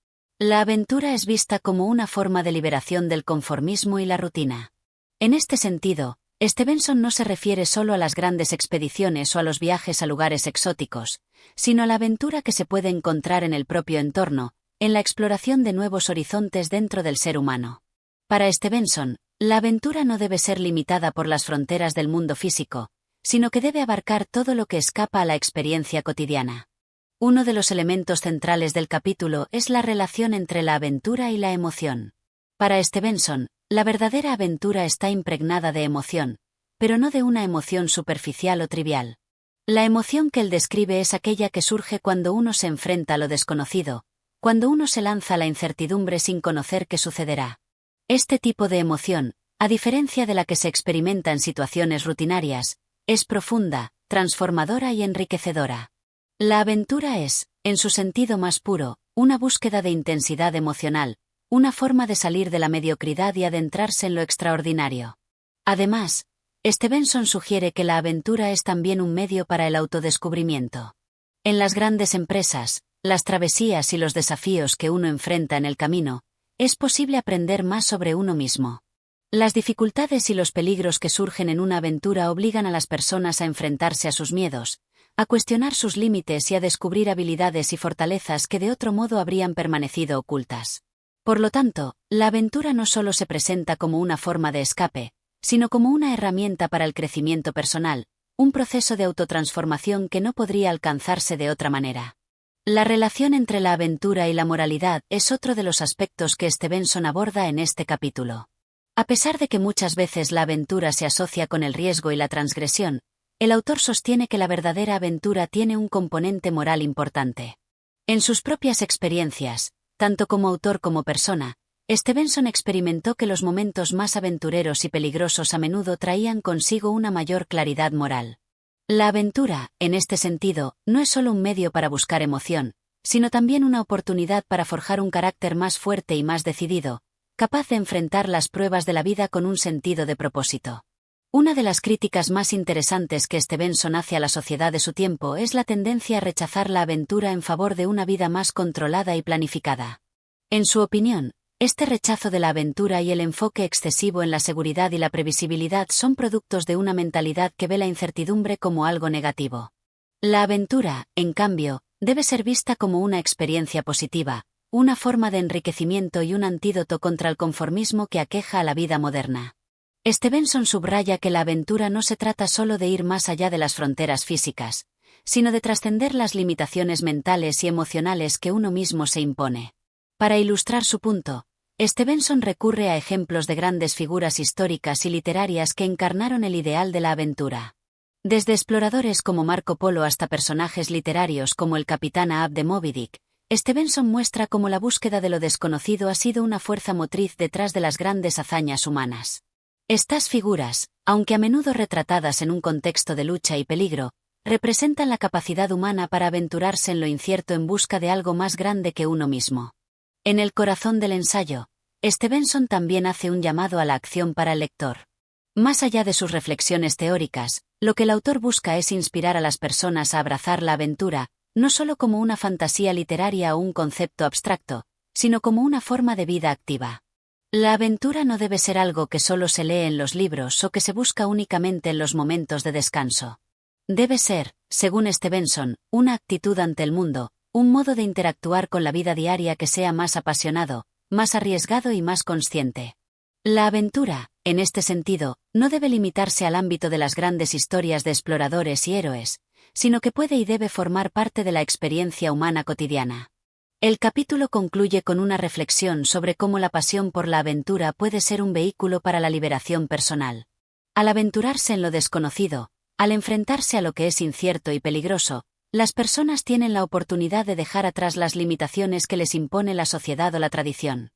La aventura es vista como una forma de liberación del conformismo y la rutina. En este sentido, Stevenson no se refiere solo a las grandes expediciones o a los viajes a lugares exóticos, sino a la aventura que se puede encontrar en el propio entorno, en la exploración de nuevos horizontes dentro del ser humano. Para Stevenson, la aventura no debe ser limitada por las fronteras del mundo físico, sino que debe abarcar todo lo que escapa a la experiencia cotidiana. Uno de los elementos centrales del capítulo es la relación entre la aventura y la emoción. Para Stevenson, la verdadera aventura está impregnada de emoción, pero no de una emoción superficial o trivial. La emoción que él describe es aquella que surge cuando uno se enfrenta a lo desconocido, cuando uno se lanza a la incertidumbre sin conocer qué sucederá. Este tipo de emoción, a diferencia de la que se experimenta en situaciones rutinarias, es profunda, transformadora y enriquecedora. La aventura es, en su sentido más puro, una búsqueda de intensidad emocional, una forma de salir de la mediocridad y adentrarse en lo extraordinario. Además, Stevenson sugiere que la aventura es también un medio para el autodescubrimiento. En las grandes empresas, las travesías y los desafíos que uno enfrenta en el camino, es posible aprender más sobre uno mismo. Las dificultades y los peligros que surgen en una aventura obligan a las personas a enfrentarse a sus miedos, a cuestionar sus límites y a descubrir habilidades y fortalezas que de otro modo habrían permanecido ocultas. Por lo tanto, la aventura no solo se presenta como una forma de escape, sino como una herramienta para el crecimiento personal, un proceso de autotransformación que no podría alcanzarse de otra manera. La relación entre la aventura y la moralidad es otro de los aspectos que Stevenson aborda en este capítulo. A pesar de que muchas veces la aventura se asocia con el riesgo y la transgresión, el autor sostiene que la verdadera aventura tiene un componente moral importante. En sus propias experiencias, tanto como autor como persona, Stevenson experimentó que los momentos más aventureros y peligrosos a menudo traían consigo una mayor claridad moral. La aventura, en este sentido, no es solo un medio para buscar emoción, sino también una oportunidad para forjar un carácter más fuerte y más decidido, capaz de enfrentar las pruebas de la vida con un sentido de propósito. Una de las críticas más interesantes que Stevenson hace a la sociedad de su tiempo es la tendencia a rechazar la aventura en favor de una vida más controlada y planificada. En su opinión, este rechazo de la aventura y el enfoque excesivo en la seguridad y la previsibilidad son productos de una mentalidad que ve la incertidumbre como algo negativo. La aventura, en cambio, debe ser vista como una experiencia positiva, una forma de enriquecimiento y un antídoto contra el conformismo que aqueja a la vida moderna. Stevenson subraya que la aventura no se trata solo de ir más allá de las fronteras físicas, sino de trascender las limitaciones mentales y emocionales que uno mismo se impone. Para ilustrar su punto, Stevenson recurre a ejemplos de grandes figuras históricas y literarias que encarnaron el ideal de la aventura. Desde exploradores como Marco Polo hasta personajes literarios como el Capitán Ahab de Moby Dick, Stevenson muestra cómo la búsqueda de lo desconocido ha sido una fuerza motriz detrás de las grandes hazañas humanas. Estas figuras, aunque a menudo retratadas en un contexto de lucha y peligro, representan la capacidad humana para aventurarse en lo incierto en busca de algo más grande que uno mismo. En el corazón del ensayo, Stevenson también hace un llamado a la acción para el lector. Más allá de sus reflexiones teóricas, lo que el autor busca es inspirar a las personas a abrazar la aventura, no solo como una fantasía literaria o un concepto abstracto, sino como una forma de vida activa. La aventura no debe ser algo que solo se lee en los libros o que se busca únicamente en los momentos de descanso. Debe ser, según Stevenson, una actitud ante el mundo, un modo de interactuar con la vida diaria que sea más apasionado, más arriesgado y más consciente. La aventura, en este sentido, no debe limitarse al ámbito de las grandes historias de exploradores y héroes, sino que puede y debe formar parte de la experiencia humana cotidiana. El capítulo concluye con una reflexión sobre cómo la pasión por la aventura puede ser un vehículo para la liberación personal. Al aventurarse en lo desconocido, al enfrentarse a lo que es incierto y peligroso, las personas tienen la oportunidad de dejar atrás las limitaciones que les impone la sociedad o la tradición.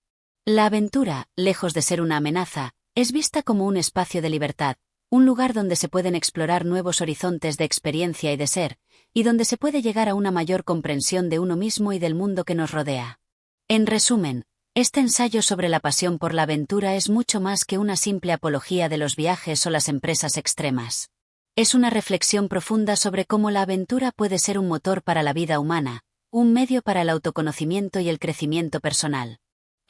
La aventura, lejos de ser una amenaza, es vista como un espacio de libertad, un lugar donde se pueden explorar nuevos horizontes de experiencia y de ser, y donde se puede llegar a una mayor comprensión de uno mismo y del mundo que nos rodea. En resumen, este ensayo sobre la pasión por la aventura es mucho más que una simple apología de los viajes o las empresas extremas. Es una reflexión profunda sobre cómo la aventura puede ser un motor para la vida humana, un medio para el autoconocimiento y el crecimiento personal.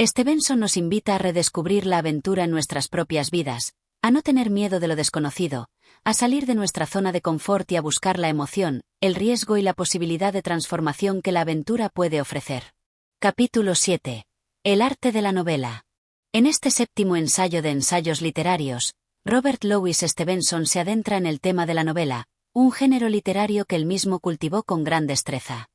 Stevenson nos invita a redescubrir la aventura en nuestras propias vidas, a no tener miedo de lo desconocido, a salir de nuestra zona de confort y a buscar la emoción, el riesgo y la posibilidad de transformación que la aventura puede ofrecer. Capítulo 7. El arte de la novela. En este séptimo ensayo de ensayos literarios, Robert Louis Stevenson se adentra en el tema de la novela, un género literario que él mismo cultivó con gran destreza.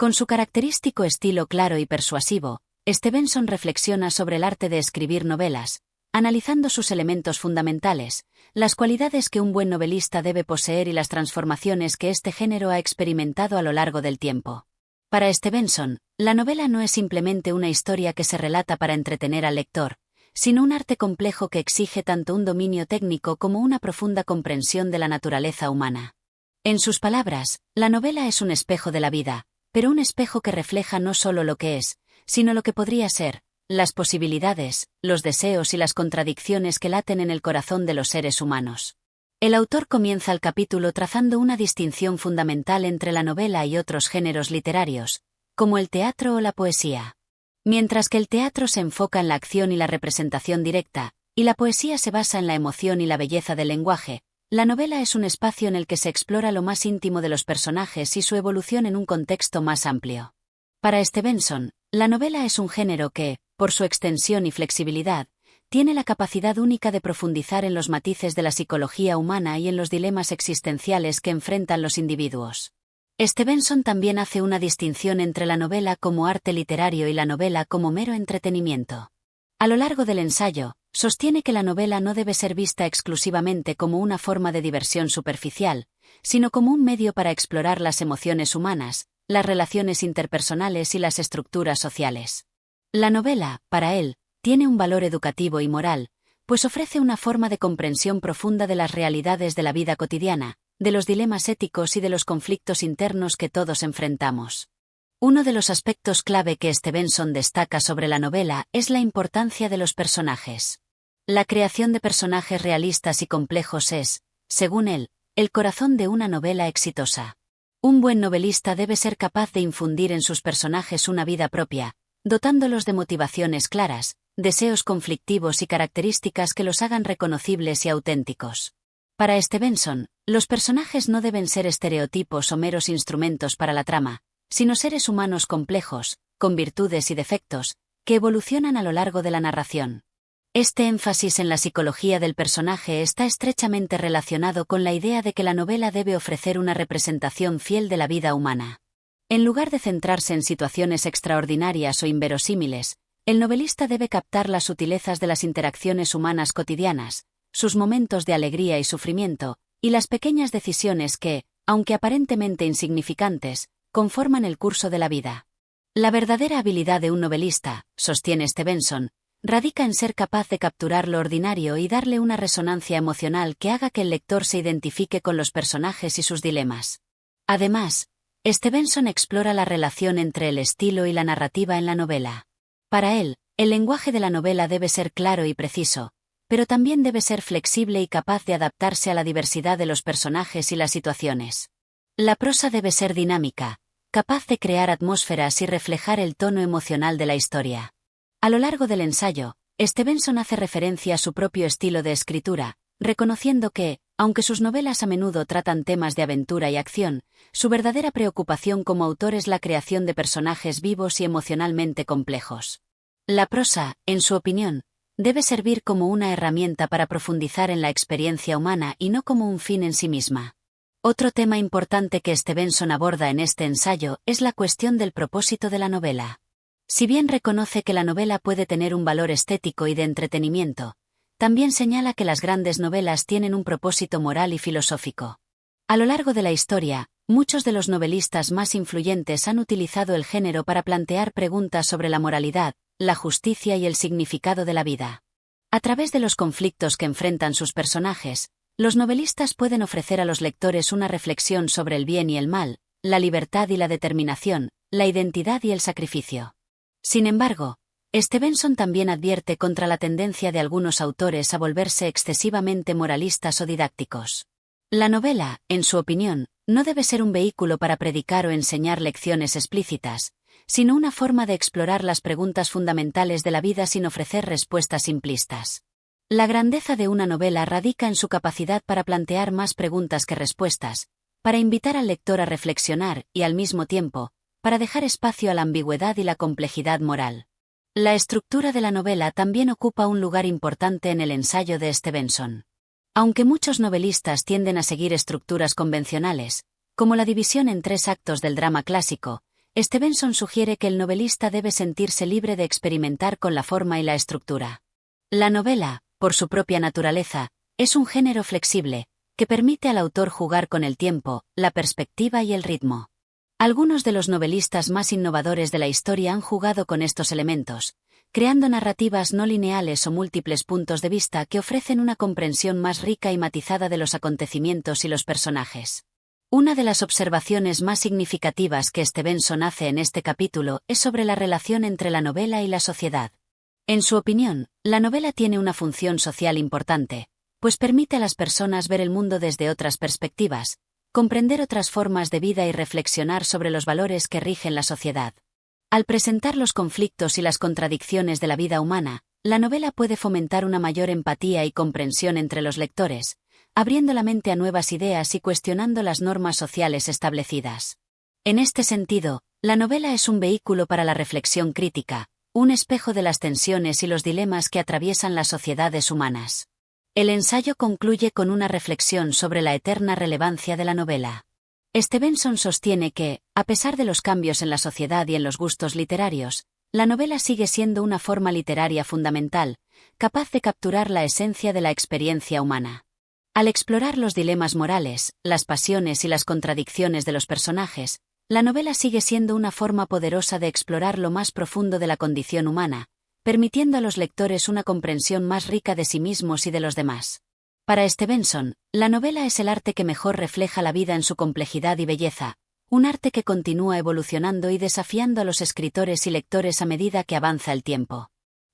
Con su característico estilo claro y persuasivo, Stevenson reflexiona sobre el arte de escribir novelas, analizando sus elementos fundamentales, las cualidades que un buen novelista debe poseer y las transformaciones que este género ha experimentado a lo largo del tiempo. Para Stevenson, la novela no es simplemente una historia que se relata para entretener al lector, sino un arte complejo que exige tanto un dominio técnico como una profunda comprensión de la naturaleza humana. En sus palabras, la novela es un espejo de la vida, pero un espejo que refleja no solo lo que es, sino lo que podría ser, las posibilidades, los deseos y las contradicciones que laten en el corazón de los seres humanos. El autor comienza el capítulo trazando una distinción fundamental entre la novela y otros géneros literarios, como el teatro o la poesía. Mientras que el teatro se enfoca en la acción y la representación directa, y la poesía se basa en la emoción y la belleza del lenguaje, la novela es un espacio en el que se explora lo más íntimo de los personajes y su evolución en un contexto más amplio. Para Stevenson, la novela es un género que, por su extensión y flexibilidad, tiene la capacidad única de profundizar en los matices de la psicología humana y en los dilemas existenciales que enfrentan los individuos. Stevenson también hace una distinción entre la novela como arte literario y la novela como mero entretenimiento. A lo largo del ensayo, sostiene que la novela no debe ser vista exclusivamente como una forma de diversión superficial, sino como un medio para explorar las emociones humanas, las relaciones interpersonales y las estructuras sociales. La novela, para él, tiene un valor educativo y moral, pues ofrece una forma de comprensión profunda de las realidades de la vida cotidiana, de los dilemas éticos y de los conflictos internos que todos enfrentamos. Uno de los aspectos clave que Stevenson destaca sobre la novela es la importancia de los personajes. La creación de personajes realistas y complejos es, según él, el corazón de una novela exitosa. Un buen novelista debe ser capaz de infundir en sus personajes una vida propia, dotándolos de motivaciones claras, deseos conflictivos y características que los hagan reconocibles y auténticos. Para Stevenson, los personajes no deben ser estereotipos o meros instrumentos para la trama, sino seres humanos complejos, con virtudes y defectos, que evolucionan a lo largo de la narración. Este énfasis en la psicología del personaje está estrechamente relacionado con la idea de que la novela debe ofrecer una representación fiel de la vida humana. En lugar de centrarse en situaciones extraordinarias o inverosímiles, el novelista debe captar las sutilezas de las interacciones humanas cotidianas, sus momentos de alegría y sufrimiento, y las pequeñas decisiones que, aunque aparentemente insignificantes, conforman el curso de la vida. La verdadera habilidad de un novelista, sostiene Stevenson, radica en ser capaz de capturar lo ordinario y darle una resonancia emocional que haga que el lector se identifique con los personajes y sus dilemas. Además, Stevenson explora la relación entre el estilo y la narrativa en la novela. Para él, el lenguaje de la novela debe ser claro y preciso, pero también debe ser flexible y capaz de adaptarse a la diversidad de los personajes y las situaciones. La prosa debe ser dinámica, capaz de crear atmósferas y reflejar el tono emocional de la historia. A lo largo del ensayo, Stevenson hace referencia a su propio estilo de escritura, reconociendo que, aunque sus novelas a menudo tratan temas de aventura y acción, su verdadera preocupación como autor es la creación de personajes vivos y emocionalmente complejos. La prosa, en su opinión, debe servir como una herramienta para profundizar en la experiencia humana y no como un fin en sí misma. Otro tema importante que Stevenson aborda en este ensayo es la cuestión del propósito de la novela. Si bien reconoce que la novela puede tener un valor estético y de entretenimiento, también señala que las grandes novelas tienen un propósito moral y filosófico. A lo largo de la historia, muchos de los novelistas más influyentes han utilizado el género para plantear preguntas sobre la moralidad, la justicia y el significado de la vida. A través de los conflictos que enfrentan sus personajes, los novelistas pueden ofrecer a los lectores una reflexión sobre el bien y el mal, la libertad y la determinación, la identidad y el sacrificio. Sin embargo, Stevenson también advierte contra la tendencia de algunos autores a volverse excesivamente moralistas o didácticos. La novela, en su opinión, no debe ser un vehículo para predicar o enseñar lecciones explícitas, sino una forma de explorar las preguntas fundamentales de la vida sin ofrecer respuestas simplistas. La grandeza de una novela radica en su capacidad para plantear más preguntas que respuestas, para invitar al lector a reflexionar y, al mismo tiempo, para dejar espacio a la ambigüedad y la complejidad moral. La estructura de la novela también ocupa un lugar importante en el ensayo de Stevenson. Aunque muchos novelistas tienden a seguir estructuras convencionales, como la división en 3 actos del drama clásico, Stevenson sugiere que el novelista debe sentirse libre de experimentar con la forma y la estructura. La novela, por su propia naturaleza, es un género flexible, que permite al autor jugar con el tiempo, la perspectiva y el ritmo. Algunos de los novelistas más innovadores de la historia han jugado con estos elementos, creando narrativas no lineales o múltiples puntos de vista que ofrecen una comprensión más rica y matizada de los acontecimientos y los personajes. Una de las observaciones más significativas que Stevenson hace en este capítulo es sobre la relación entre la novela y la sociedad. En su opinión, la novela tiene una función social importante, pues permite a las personas ver el mundo desde otras perspectivas, comprender otras formas de vida y reflexionar sobre los valores que rigen la sociedad. Al presentar los conflictos y las contradicciones de la vida humana, la novela puede fomentar una mayor empatía y comprensión entre los lectores, abriendo la mente a nuevas ideas y cuestionando las normas sociales establecidas. En este sentido, la novela es un vehículo para la reflexión crítica, un espejo de las tensiones y los dilemas que atraviesan las sociedades humanas. El ensayo concluye con una reflexión sobre la eterna relevancia de la novela. Stevenson sostiene que, a pesar de los cambios en la sociedad y en los gustos literarios, la novela sigue siendo una forma literaria fundamental, capaz de capturar la esencia de la experiencia humana. Al explorar los dilemas morales, las pasiones y las contradicciones de los personajes, la novela sigue siendo una forma poderosa de explorar lo más profundo de la condición humana, permitiendo a los lectores una comprensión más rica de sí mismos y de los demás. Para Stevenson, la novela es el arte que mejor refleja la vida en su complejidad y belleza, un arte que continúa evolucionando y desafiando a los escritores y lectores a medida que avanza el tiempo.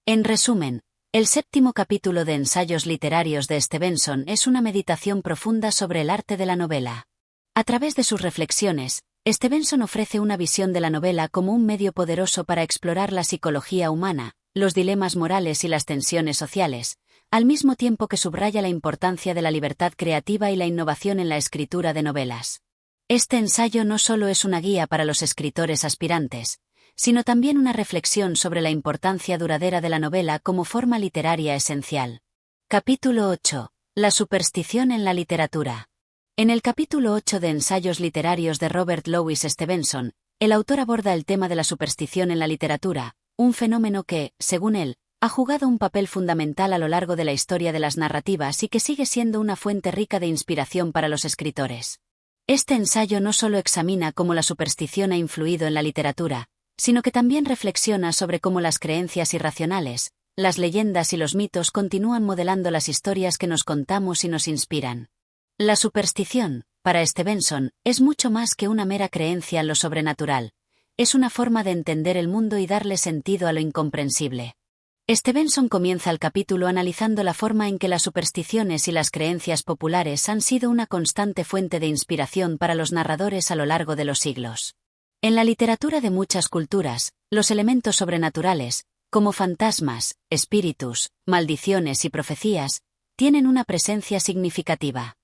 En resumen, el 7º capítulo de Ensayos literarios de Stevenson es una meditación profunda sobre el arte de la novela. A través de sus reflexiones, Stevenson ofrece una visión de la novela como un medio poderoso para explorar la psicología humana, los dilemas morales y las tensiones sociales, al mismo tiempo que subraya la importancia de la libertad creativa y la innovación en la escritura de novelas. Este ensayo no solo es una guía para los escritores aspirantes, sino también una reflexión sobre la importancia duradera de la novela como forma literaria esencial. Capítulo 8. La superstición en la literatura. En el capítulo 8 de Ensayos literarios de Robert Louis Stevenson, el autor aborda el tema de la superstición en la literatura, un fenómeno que, según él, ha jugado un papel fundamental a lo largo de la historia de las narrativas y que sigue siendo una fuente rica de inspiración para los escritores. Este ensayo no solo examina cómo la superstición ha influido en la literatura, sino que también reflexiona sobre cómo las creencias irracionales, las leyendas y los mitos continúan modelando las historias que nos contamos y nos inspiran. La superstición, para Stevenson, es mucho más que una mera creencia en lo sobrenatural. Es una forma de entender el mundo y darle sentido a lo incomprensible. Stevenson comienza el capítulo analizando la forma en que las supersticiones y las creencias populares han sido una constante fuente de inspiración para los narradores a lo largo de los siglos. En la literatura de muchas culturas, los elementos sobrenaturales, como fantasmas, espíritus, maldiciones y profecías, tienen una presencia significativa.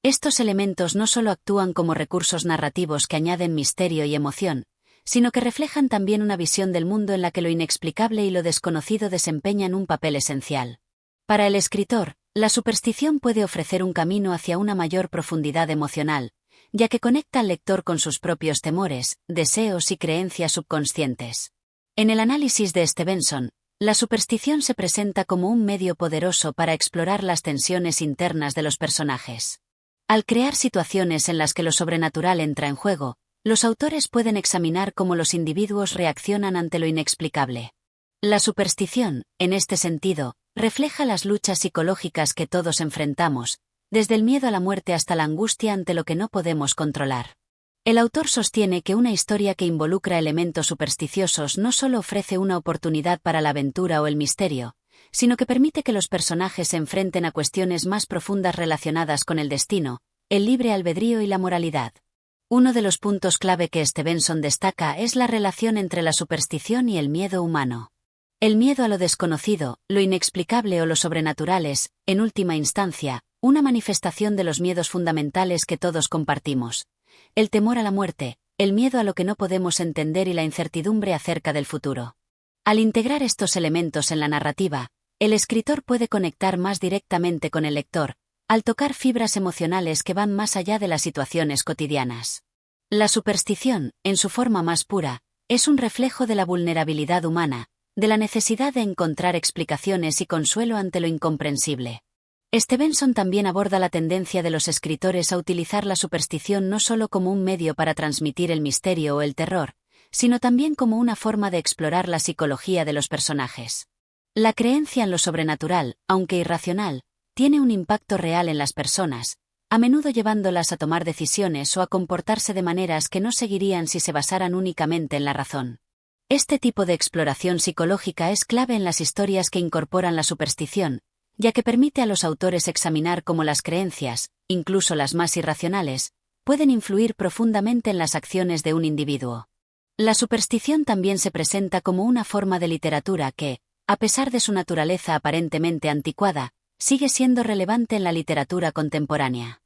Estos elementos no solo actúan como recursos narrativos que añaden misterio y emoción, sino que reflejan también una visión del mundo en la que lo inexplicable y lo desconocido desempeñan un papel esencial. Para el escritor, la superstición puede ofrecer un camino hacia una mayor profundidad emocional, ya que conecta al lector con sus propios temores, deseos y creencias subconscientes. En el análisis de Stevenson, la superstición se presenta como un medio poderoso para explorar las tensiones internas de los personajes. Al crear situaciones en las que lo sobrenatural entra en juego, los autores pueden examinar cómo los individuos reaccionan ante lo inexplicable. La superstición, en este sentido, refleja las luchas psicológicas que todos enfrentamos, desde el miedo a la muerte hasta la angustia ante lo que no podemos controlar. El autor sostiene que una historia que involucra elementos supersticiosos no solo ofrece una oportunidad para la aventura o el misterio, sino que permite que los personajes se enfrenten a cuestiones más profundas relacionadas con el destino, el libre albedrío y la moralidad. Uno de los puntos clave que Stevenson destaca es la relación entre la superstición y el miedo humano. El miedo a lo desconocido, lo inexplicable o lo sobrenatural es, en última instancia, una manifestación de los miedos fundamentales que todos compartimos. El temor a la muerte, el miedo a lo que no podemos entender y la incertidumbre acerca del futuro. Al integrar estos elementos en la narrativa, el escritor puede conectar más directamente con el lector, al tocar fibras emocionales que van más allá de las situaciones cotidianas. La superstición, en su forma más pura, Es un reflejo de la vulnerabilidad humana, de la necesidad de encontrar explicaciones y consuelo ante lo incomprensible. Stevenson también aborda la tendencia de los escritores a utilizar la superstición no solo como un medio para transmitir el misterio o el terror, sino también como una forma de explorar la psicología de los personajes. La creencia en lo sobrenatural, aunque irracional, tiene un impacto real en las personas, a menudo llevándolas a tomar decisiones o a comportarse de maneras que no seguirían si se basaran únicamente en la razón. Este tipo de exploración psicológica es clave en las historias que incorporan la superstición, ya que permite a los autores examinar cómo las creencias, incluso las más irracionales, pueden influir profundamente en las acciones de un individuo. La superstición también se presenta como una forma de literatura que, a pesar de su naturaleza aparentemente anticuada, sigue siendo relevante en la literatura contemporánea.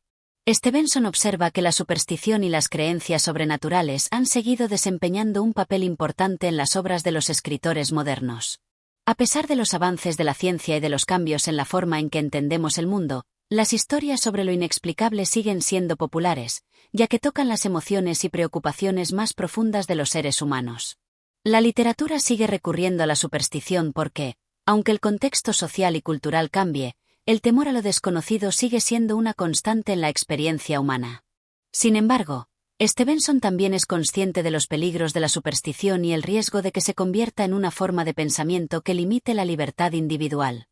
Stevenson observa que la superstición y las creencias sobrenaturales han seguido desempeñando un papel importante en las obras de los escritores modernos. A pesar de los avances de la ciencia y de los cambios en la forma en que entendemos el mundo, las historias sobre lo inexplicable siguen siendo populares, ya que tocan las emociones y preocupaciones más profundas de los seres humanos. La literatura sigue recurriendo a la superstición porque, aunque el contexto social y cultural cambie, el temor a lo desconocido sigue siendo una constante en la experiencia humana. Sin embargo, Stevenson también es consciente de los peligros de la superstición y el riesgo de que se convierta en una forma de pensamiento que limite la libertad individual.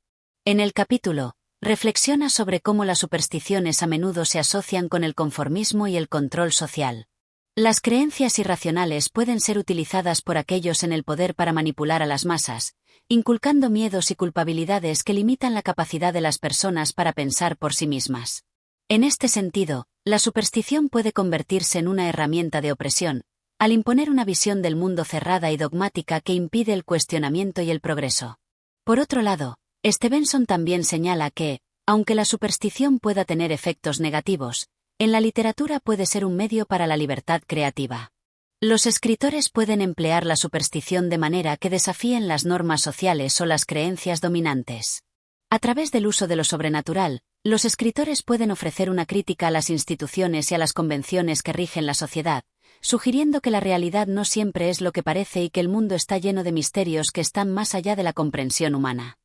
En el capítulo, reflexiona sobre cómo las supersticiones a menudo se asocian con el conformismo y el control social. Las creencias irracionales pueden ser utilizadas por aquellos en el poder para manipular a las masas, inculcando miedos y culpabilidades que limitan la capacidad de las personas para pensar por sí mismas. En este sentido, la superstición puede convertirse en una herramienta de opresión, al imponer una visión del mundo cerrada y dogmática que impide el cuestionamiento y el progreso. Por otro lado, Stevenson también señala que, aunque la superstición pueda tener efectos negativos, en la literatura puede ser un medio para la libertad creativa. Los escritores pueden emplear la superstición de manera que desafíen las normas sociales o las creencias dominantes. A través del uso de lo sobrenatural, los escritores pueden ofrecer una crítica a las instituciones y a las convenciones que rigen la sociedad, sugiriendo que la realidad no siempre es lo que parece y que el mundo está lleno de misterios que están más allá de la comprensión humana.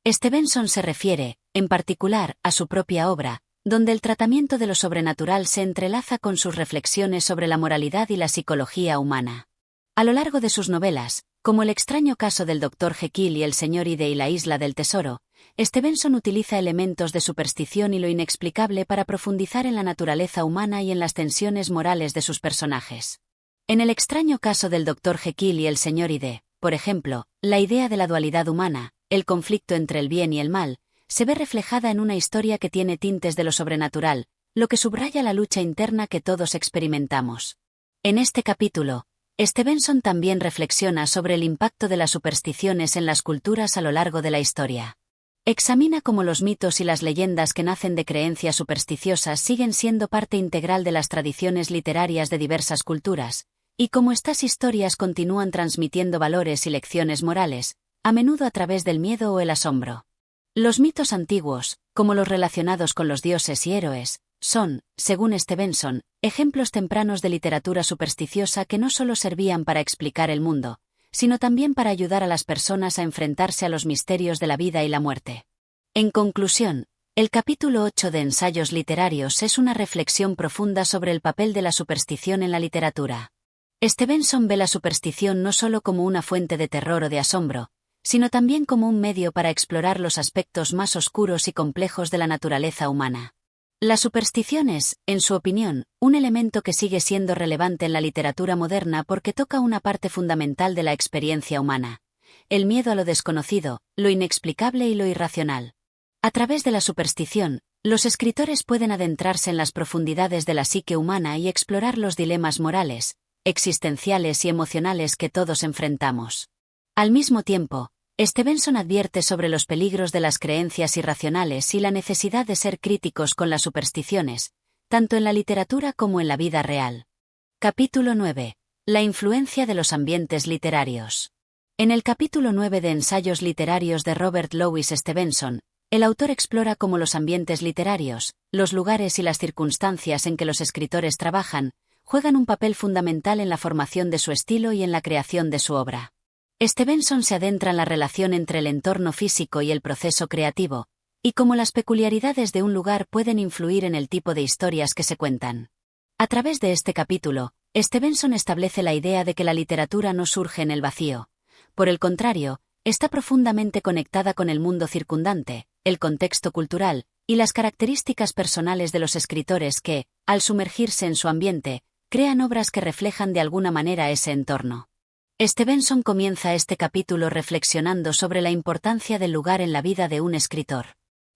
Stevenson se refiere, en particular, a su propia obra, donde el tratamiento de lo sobrenatural se entrelaza con sus reflexiones sobre la moralidad y la psicología humana. A lo largo de sus novelas, como El extraño caso del Dr. Jekyll y El señor Hyde y La isla del tesoro, Stevenson utiliza elementos de superstición y lo inexplicable para profundizar en la naturaleza humana y en las tensiones morales de sus personajes. En El extraño caso del Dr. Jekyll y El señor Hyde, por ejemplo, la idea de la dualidad humana, el conflicto entre el bien y el mal, se ve reflejada en una historia que tiene tintes de lo sobrenatural, lo que subraya la lucha interna que todos experimentamos. En este capítulo, Stevenson también reflexiona sobre el impacto de las supersticiones en las culturas a lo largo de la historia. Examina cómo los mitos y las leyendas que nacen de creencias supersticiosas siguen siendo parte integral de las tradiciones literarias de diversas culturas, y cómo estas historias continúan transmitiendo valores y lecciones morales, a menudo a través del miedo o el asombro. Los mitos antiguos, como los relacionados con los dioses y héroes, son, según Stevenson, ejemplos tempranos de literatura supersticiosa que no solo servían para explicar el mundo, sino también para ayudar a las personas a enfrentarse a los misterios de la vida y la muerte. En conclusión, el capítulo 8 de Ensayos literarios es una reflexión profunda sobre el papel de la superstición en la literatura. Stevenson ve la superstición no solo como una fuente de terror o de asombro, sino también como un medio para explorar los aspectos más oscuros y complejos de la naturaleza humana. La superstición es, en su opinión, un elemento que sigue siendo relevante en la literatura moderna porque toca una parte fundamental de la experiencia humana: el miedo a lo desconocido, lo inexplicable y lo irracional. A través de la superstición, los escritores pueden adentrarse en las profundidades de la psique humana y explorar los dilemas morales, existenciales y emocionales que todos enfrentamos. Al mismo tiempo, Stevenson advierte sobre los peligros de las creencias irracionales y la necesidad de ser críticos con las supersticiones, tanto en la literatura como en la vida real. Capítulo 9. La influencia de los ambientes literarios. En el capítulo 9 de Ensayos literarios de Robert Louis Stevenson, el autor explora cómo los ambientes literarios, los lugares y las circunstancias en que los escritores trabajan, juegan un papel fundamental en la formación de su estilo y en la creación de su obra. Stevenson se adentra en la relación entre el entorno físico y el proceso creativo, y cómo las peculiaridades de un lugar pueden influir en el tipo de historias que se cuentan. A través de este capítulo, Stevenson establece la idea de que la literatura no surge en el vacío. Por el contrario, está profundamente conectada con el mundo circundante, el contexto cultural, y las características personales de los escritores que, al sumergirse en su ambiente, crean obras que reflejan de alguna manera ese entorno. Stevenson comienza este capítulo reflexionando sobre la importancia del lugar en la vida de un escritor.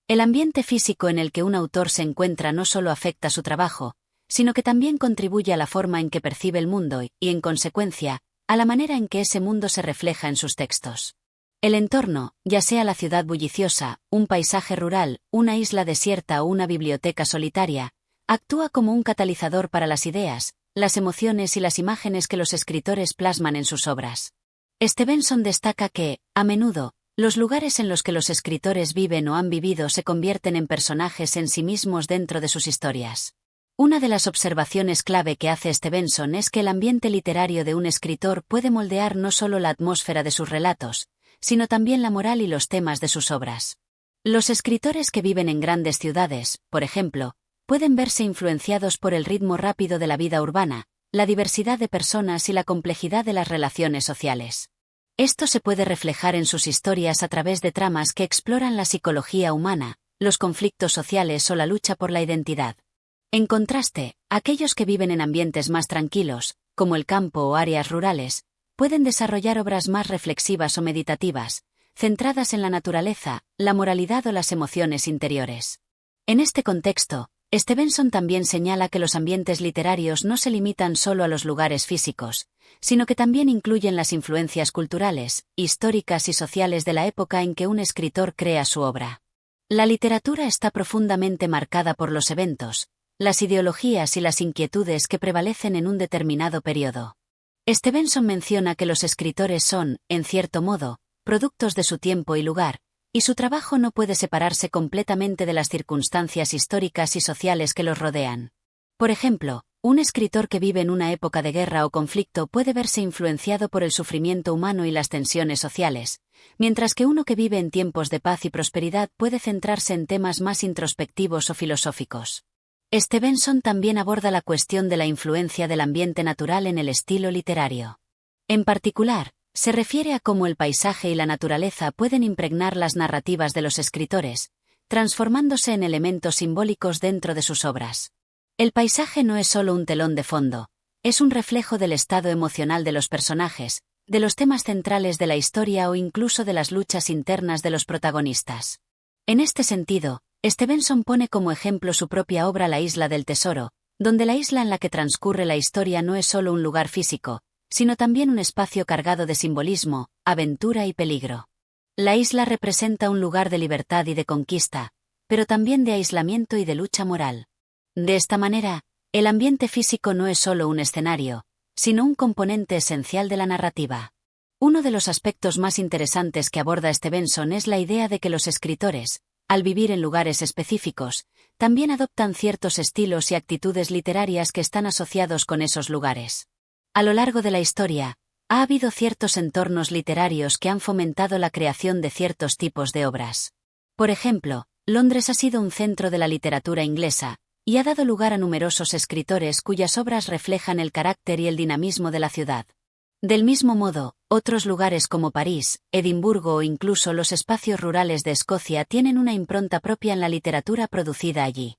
El ambiente físico en el que un autor se encuentra no solo afecta su trabajo, sino que también contribuye a la forma en que percibe el mundo y, en consecuencia, a la manera en que ese mundo se refleja en sus textos. El entorno, ya sea la ciudad bulliciosa, un paisaje rural, una isla desierta o una biblioteca solitaria, actúa como un catalizador para las ideas, las emociones y las imágenes que los escritores plasman en sus obras. Stevenson destaca que, a menudo, los lugares en los que los escritores viven o han vivido se convierten en personajes en sí mismos dentro de sus historias. Una de las observaciones clave que hace Stevenson es que el ambiente literario de un escritor puede moldear no solo la atmósfera de sus relatos, sino también la moral y los temas de sus obras. Los escritores que viven en grandes ciudades, por ejemplo, pueden verse influenciados por el ritmo rápido de la vida urbana, la diversidad de personas y la complejidad de las relaciones sociales. Esto se puede reflejar en sus historias a través de tramas que exploran la psicología humana, los conflictos sociales o la lucha por la identidad. En contraste, aquellos que viven en ambientes más tranquilos, como el campo o áreas rurales, pueden desarrollar obras más reflexivas o meditativas, centradas en la naturaleza, la moralidad o las emociones interiores. En este contexto, Stevenson también señala que los ambientes literarios no se limitan solo a los lugares físicos, sino que también incluyen las influencias culturales, históricas y sociales de la época en que un escritor crea su obra. La literatura está profundamente marcada por los eventos, las ideologías y las inquietudes que prevalecen en un determinado periodo. Stevenson menciona que los escritores son, en cierto modo, productos de su tiempo y lugar, y su trabajo no puede separarse completamente de las circunstancias históricas y sociales que los rodean. Por ejemplo, un escritor que vive en una época de guerra o conflicto puede verse influenciado por el sufrimiento humano y las tensiones sociales, mientras que uno que vive en tiempos de paz y prosperidad puede centrarse en temas más introspectivos o filosóficos. Stevenson también aborda la cuestión de la influencia del ambiente natural en el estilo literario. En particular, se refiere a cómo el paisaje y la naturaleza pueden impregnar las narrativas de los escritores, transformándose en elementos simbólicos dentro de sus obras. El paisaje no es solo un telón de fondo, es un reflejo del estado emocional de los personajes, de los temas centrales de la historia o incluso de las luchas internas de los protagonistas. En este sentido, Stevenson pone como ejemplo su propia obra La Isla del Tesoro, donde la isla en la que transcurre la historia no es solo un lugar físico, sino también un espacio cargado de simbolismo, aventura y peligro. La isla representa un lugar de libertad y de conquista, pero también de aislamiento y de lucha moral. De esta manera, el ambiente físico no es solo un escenario, sino un componente esencial de la narrativa. Uno de los aspectos más interesantes que aborda Stevenson es la idea de que los escritores, al vivir en lugares específicos, también adoptan ciertos estilos y actitudes literarias que están asociados con esos lugares. A lo largo de la historia, ha habido ciertos entornos literarios que han fomentado la creación de ciertos tipos de obras. Por ejemplo, Londres ha sido un centro de la literatura inglesa, y ha dado lugar a numerosos escritores cuyas obras reflejan el carácter y el dinamismo de la ciudad. Del mismo modo, otros lugares como París, Edimburgo o incluso los espacios rurales de Escocia tienen una impronta propia en la literatura producida allí.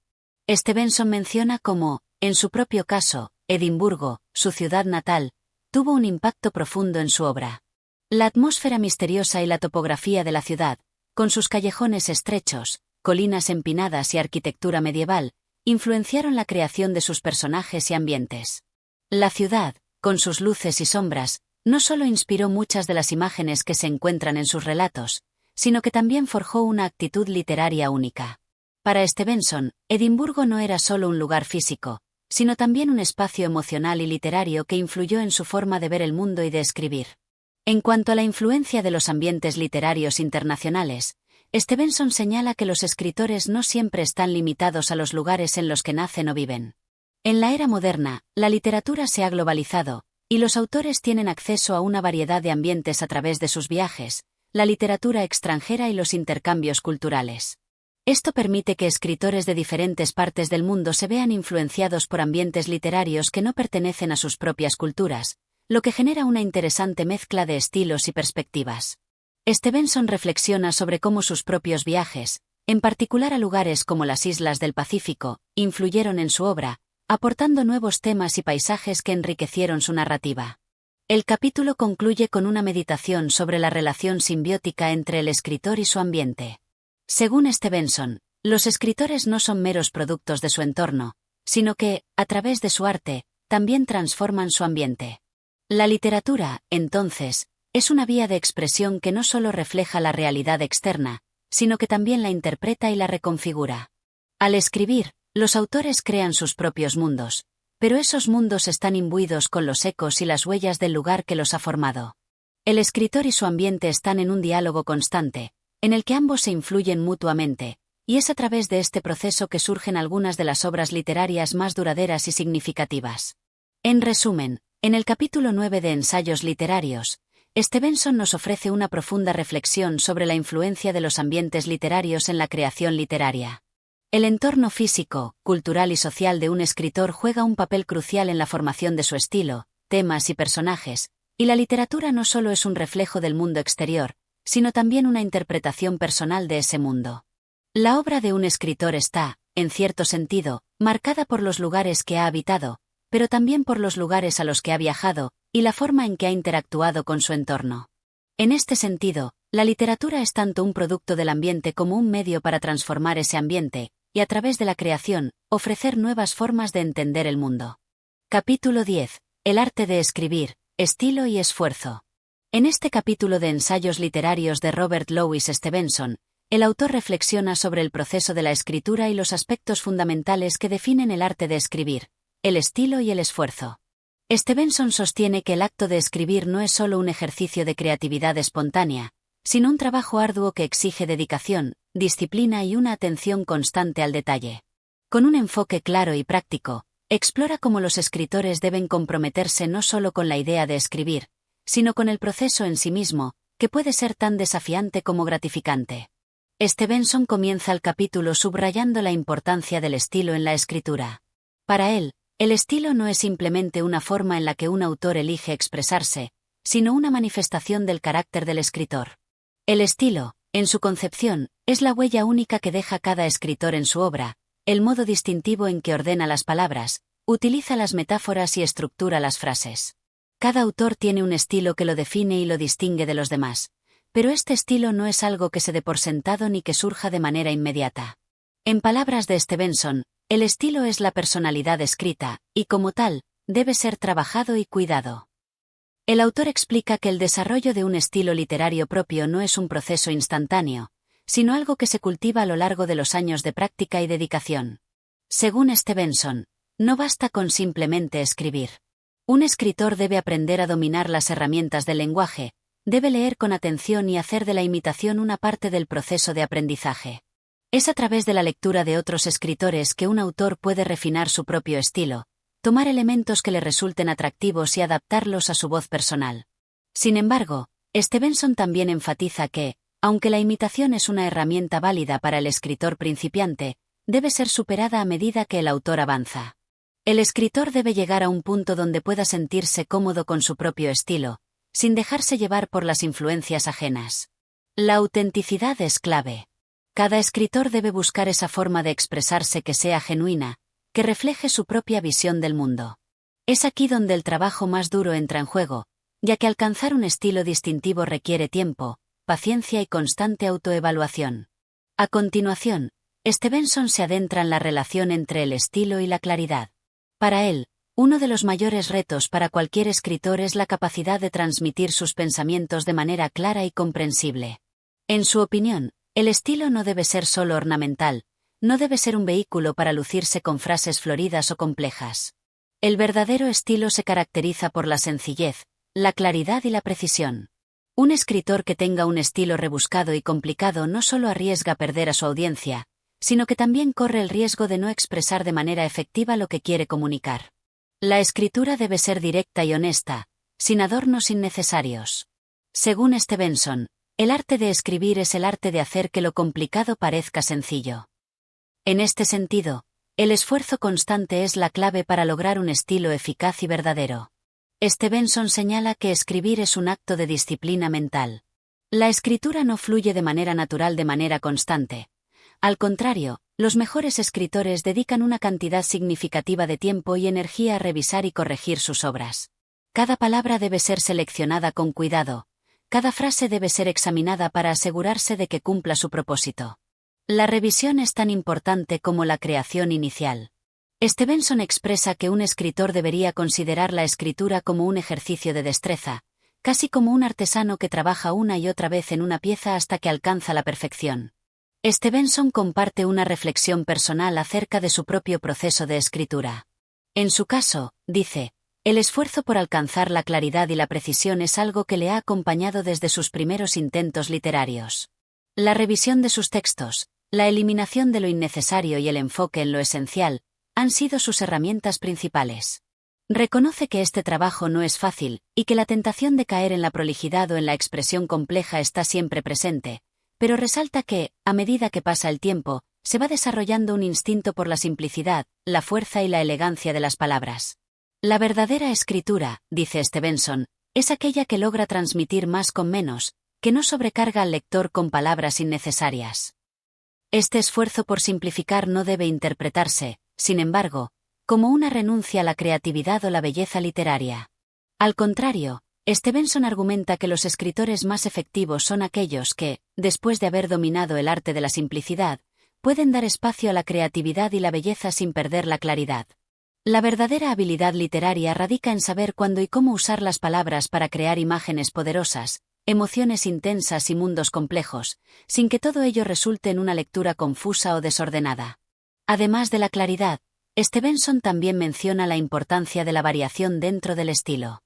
Stevenson menciona cómo, en su propio caso, Edimburgo, su ciudad natal, tuvo un impacto profundo en su obra. La atmósfera misteriosa y la topografía de la ciudad, con sus callejones estrechos, colinas empinadas y arquitectura medieval, influenciaron la creación de sus personajes y ambientes. La ciudad, con sus luces y sombras, no solo inspiró muchas de las imágenes que se encuentran en sus relatos, sino que también forjó una actitud literaria única. Para Stevenson, Edimburgo no era solo un lugar físico, sino también un espacio emocional y literario que influyó en su forma de ver el mundo y de escribir. En cuanto a la influencia de los ambientes literarios internacionales, Stevenson señala que los escritores no siempre están limitados a los lugares en los que nacen o viven. En la era moderna, la literatura se ha globalizado, y los autores tienen acceso a una variedad de ambientes a través de sus viajes, la literatura extranjera y los intercambios culturales. Esto permite que escritores de diferentes partes del mundo se vean influenciados por ambientes literarios que no pertenecen a sus propias culturas, lo que genera una interesante mezcla de estilos y perspectivas. Stevenson reflexiona sobre cómo sus propios viajes, en particular a lugares como las islas del Pacífico, influyeron en su obra, aportando nuevos temas y paisajes que enriquecieron su narrativa. El capítulo concluye con una meditación sobre la relación simbiótica entre el escritor y su ambiente. Según Stevenson, los escritores no son meros productos de su entorno, sino que, a través de su arte, también transforman su ambiente. La literatura, entonces, es una vía de expresión que no solo refleja la realidad externa, sino que también la interpreta y la reconfigura. Al escribir, los autores crean sus propios mundos, pero esos mundos están imbuidos con los ecos y las huellas del lugar que los ha formado. El escritor y su ambiente están en un diálogo constante, en el que ambos se influyen mutuamente, y es a través de este proceso que surgen algunas de las obras literarias más duraderas y significativas. En resumen, en el capítulo 9 de Ensayos literarios, Stevenson nos ofrece una profunda reflexión sobre la influencia de los ambientes literarios en la creación literaria. El entorno físico, cultural y social de un escritor juega un papel crucial en la formación de su estilo, temas y personajes, y la literatura no solo es un reflejo del mundo exterior, sino también una interpretación personal de ese mundo. La obra de un escritor está, en cierto sentido, marcada por los lugares que ha habitado, pero también por los lugares a los que ha viajado, y la forma en que ha interactuado con su entorno. En este sentido, la literatura es tanto un producto del ambiente como un medio para transformar ese ambiente, y a través de la creación, ofrecer nuevas formas de entender el mundo. Capítulo 10. El arte de escribir, estilo y esfuerzo. En este capítulo de Ensayos literarios de Robert Louis Stevenson, el autor reflexiona sobre el proceso de la escritura y los aspectos fundamentales que definen el arte de escribir, el estilo y el esfuerzo. Stevenson sostiene que el acto de escribir no es solo un ejercicio de creatividad espontánea, sino un trabajo arduo que exige dedicación, disciplina y una atención constante al detalle. Con un enfoque claro y práctico, explora cómo los escritores deben comprometerse no solo con la idea de escribir, sino con el proceso en sí mismo, que puede ser tan desafiante como gratificante. Stevenson comienza el capítulo subrayando la importancia del estilo en la escritura. Para él, el estilo no es simplemente una forma en la que un autor elige expresarse, sino una manifestación del carácter del escritor. El estilo, en su concepción, es la huella única que deja cada escritor en su obra, el modo distintivo en que ordena las palabras, utiliza las metáforas y estructura las frases. Cada autor tiene un estilo que lo define y lo distingue de los demás, pero este estilo no es algo que se dé por sentado ni que surja de manera inmediata. En palabras de Stevenson, el estilo es la personalidad escrita, y como tal, debe ser trabajado y cuidado. El autor explica que el desarrollo de un estilo literario propio no es un proceso instantáneo, sino algo que se cultiva a lo largo de los años de práctica y dedicación. Según Stevenson, no basta con simplemente escribir. Un escritor debe aprender a dominar las herramientas del lenguaje, debe leer con atención y hacer de la imitación una parte del proceso de aprendizaje. Es a través de la lectura de otros escritores que un autor puede refinar su propio estilo, tomar elementos que le resulten atractivos y adaptarlos a su voz personal. Sin embargo, Stevenson también enfatiza que, aunque la imitación es una herramienta válida para el escritor principiante, debe ser superada a medida que el autor avanza. El escritor debe llegar a un punto donde pueda sentirse cómodo con su propio estilo, sin dejarse llevar por las influencias ajenas. La autenticidad es clave. Cada escritor debe buscar esa forma de expresarse que sea genuina, que refleje su propia visión del mundo. Es aquí donde el trabajo más duro entra en juego, ya que alcanzar un estilo distintivo requiere tiempo, paciencia y constante autoevaluación. A continuación, Stevenson se adentra en la relación entre el estilo y la claridad. Para él, uno de los mayores retos para cualquier escritor es la capacidad de transmitir sus pensamientos de manera clara y comprensible. En su opinión, el estilo no debe ser solo ornamental, no debe ser un vehículo para lucirse con frases floridas o complejas. El verdadero estilo se caracteriza por la sencillez, la claridad y la precisión. Un escritor que tenga un estilo rebuscado y complicado no solo arriesga perder a su audiencia, sino que también corre el riesgo de no expresar de manera efectiva lo que quiere comunicar. La escritura debe ser directa y honesta, sin adornos innecesarios. Según Stevenson, el arte de escribir es el arte de hacer que lo complicado parezca sencillo. En este sentido, el esfuerzo constante es la clave para lograr un estilo eficaz y verdadero. Stevenson señala que escribir es un acto de disciplina mental. La escritura no fluye de manera natural de manera constante. Al contrario, los mejores escritores dedican una cantidad significativa de tiempo y energía a revisar y corregir sus obras. Cada palabra debe ser seleccionada con cuidado. Cada frase debe ser examinada para asegurarse de que cumpla su propósito. La revisión es tan importante como la creación inicial. Stevenson expresa que un escritor debería considerar la escritura como un ejercicio de destreza, casi como un artesano que trabaja una y otra vez en una pieza hasta que alcanza la perfección. Stevenson comparte una reflexión personal acerca de su propio proceso de escritura. En su caso, dice, el esfuerzo por alcanzar la claridad y la precisión es algo que le ha acompañado desde sus primeros intentos literarios. La revisión de sus textos, la eliminación de lo innecesario y el enfoque en lo esencial, han sido sus herramientas principales. Reconoce que este trabajo no es fácil, y que la tentación de caer en la prolijidad o en la expresión compleja está siempre presente, pero resalta que, a medida que pasa el tiempo, se va desarrollando un instinto por la simplicidad, la fuerza y la elegancia de las palabras. La verdadera escritura, dice Stevenson, es aquella que logra transmitir más con menos, que no sobrecarga al lector con palabras innecesarias. Este esfuerzo por simplificar no debe interpretarse, sin embargo, como una renuncia a la creatividad o la belleza literaria. Al contrario, Stevenson argumenta que los escritores más efectivos son aquellos que, después de haber dominado el arte de la simplicidad, pueden dar espacio a la creatividad y la belleza sin perder la claridad. La verdadera habilidad literaria radica en saber cuándo y cómo usar las palabras para crear imágenes poderosas, emociones intensas y mundos complejos, sin que todo ello resulte en una lectura confusa o desordenada. Además de la claridad, Stevenson también menciona la importancia de la variación dentro del estilo.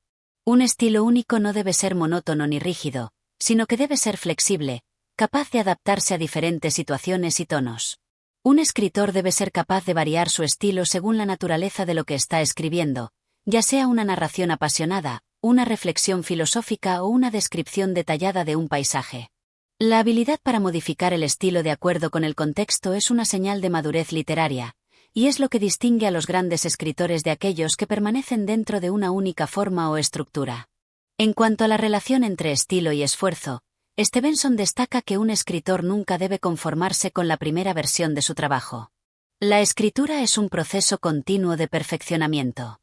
Un estilo único no debe ser monótono ni rígido, sino que debe ser flexible, capaz de adaptarse a diferentes situaciones y tonos. Un escritor debe ser capaz de variar su estilo según la naturaleza de lo que está escribiendo, ya sea una narración apasionada, una reflexión filosófica o una descripción detallada de un paisaje. La habilidad para modificar el estilo de acuerdo con el contexto es una señal de madurez literaria, y es lo que distingue a los grandes escritores de aquellos que permanecen dentro de una única forma o estructura. En cuanto a la relación entre estilo y esfuerzo, Stevenson destaca que un escritor nunca debe conformarse con la primera versión de su trabajo. La escritura es un proceso continuo de perfeccionamiento.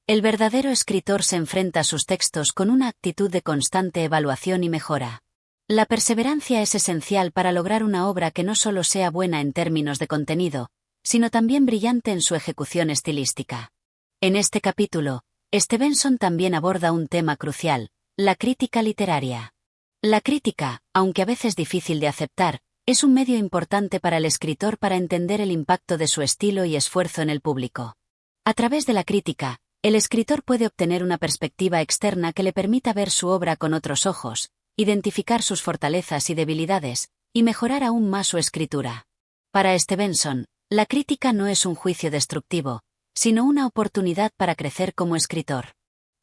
El verdadero escritor se enfrenta a sus textos con una actitud de constante evaluación y mejora. La perseverancia es esencial para lograr una obra que no solo sea buena en términos de contenido, sino también brillante en su ejecución estilística. En este capítulo, Stevenson también aborda un tema crucial, la crítica literaria. La crítica, aunque a veces difícil de aceptar, es un medio importante para el escritor para entender el impacto de su estilo y esfuerzo en el público. A través de la crítica, el escritor puede obtener una perspectiva externa que le permita ver su obra con otros ojos, identificar sus fortalezas y debilidades, y mejorar aún más su escritura. Para Stevenson, la crítica no es un juicio destructivo, sino una oportunidad para crecer como escritor.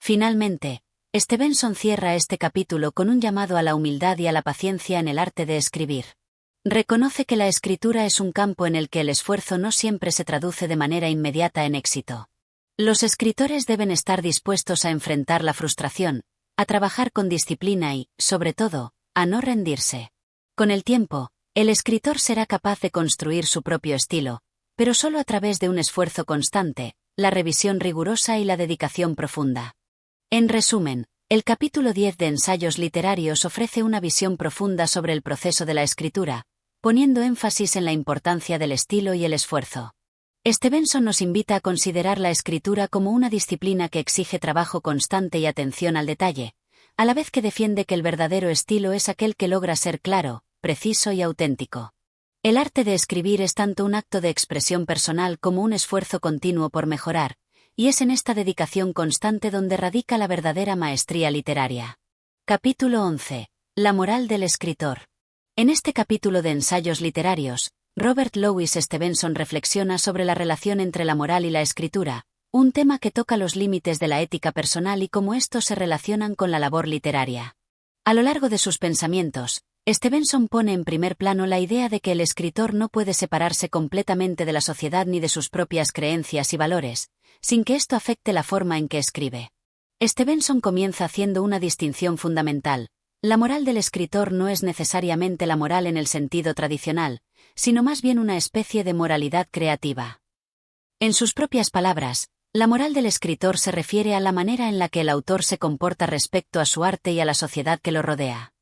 Finalmente, Stevenson cierra este capítulo con un llamado a la humildad y a la paciencia en el arte de escribir. Reconoce que la escritura es un campo en el que el esfuerzo no siempre se traduce de manera inmediata en éxito. Los escritores deben estar dispuestos a enfrentar la frustración, a trabajar con disciplina y, sobre todo, a no rendirse. Con el tiempo, el escritor será capaz de construir su propio estilo, pero solo a través de un esfuerzo constante, la revisión rigurosa y la dedicación profunda. En resumen, el capítulo 10 de Ensayos literarios ofrece una visión profunda sobre el proceso de la escritura, poniendo énfasis en la importancia del estilo y el esfuerzo. Stevenson nos invita a considerar la escritura como una disciplina que exige trabajo constante y atención al detalle, a la vez que defiende que el verdadero estilo es aquel que logra ser claro, preciso y auténtico. El arte de escribir es tanto un acto de expresión personal como un esfuerzo continuo por mejorar, y es en esta dedicación constante donde radica la verdadera maestría literaria. Capítulo 11. La moral del escritor. En este capítulo de Ensayos literarios, Robert Louis Stevenson reflexiona sobre la relación entre la moral y la escritura, un tema que toca los límites de la ética personal y cómo estos se relacionan con la labor literaria. A lo largo de sus pensamientos, Stevenson pone en primer plano la idea de que el escritor no puede separarse completamente de la sociedad ni de sus propias creencias y valores, sin que esto afecte la forma en que escribe. Stevenson comienza haciendo una distinción fundamental. La moral del escritor no es necesariamente la moral en el sentido tradicional, sino más bien una especie de moralidad creativa. En sus propias palabras, la moral del escritor se refiere a la manera en la que el autor se comporta respecto a su arte y a la sociedad que lo rodea.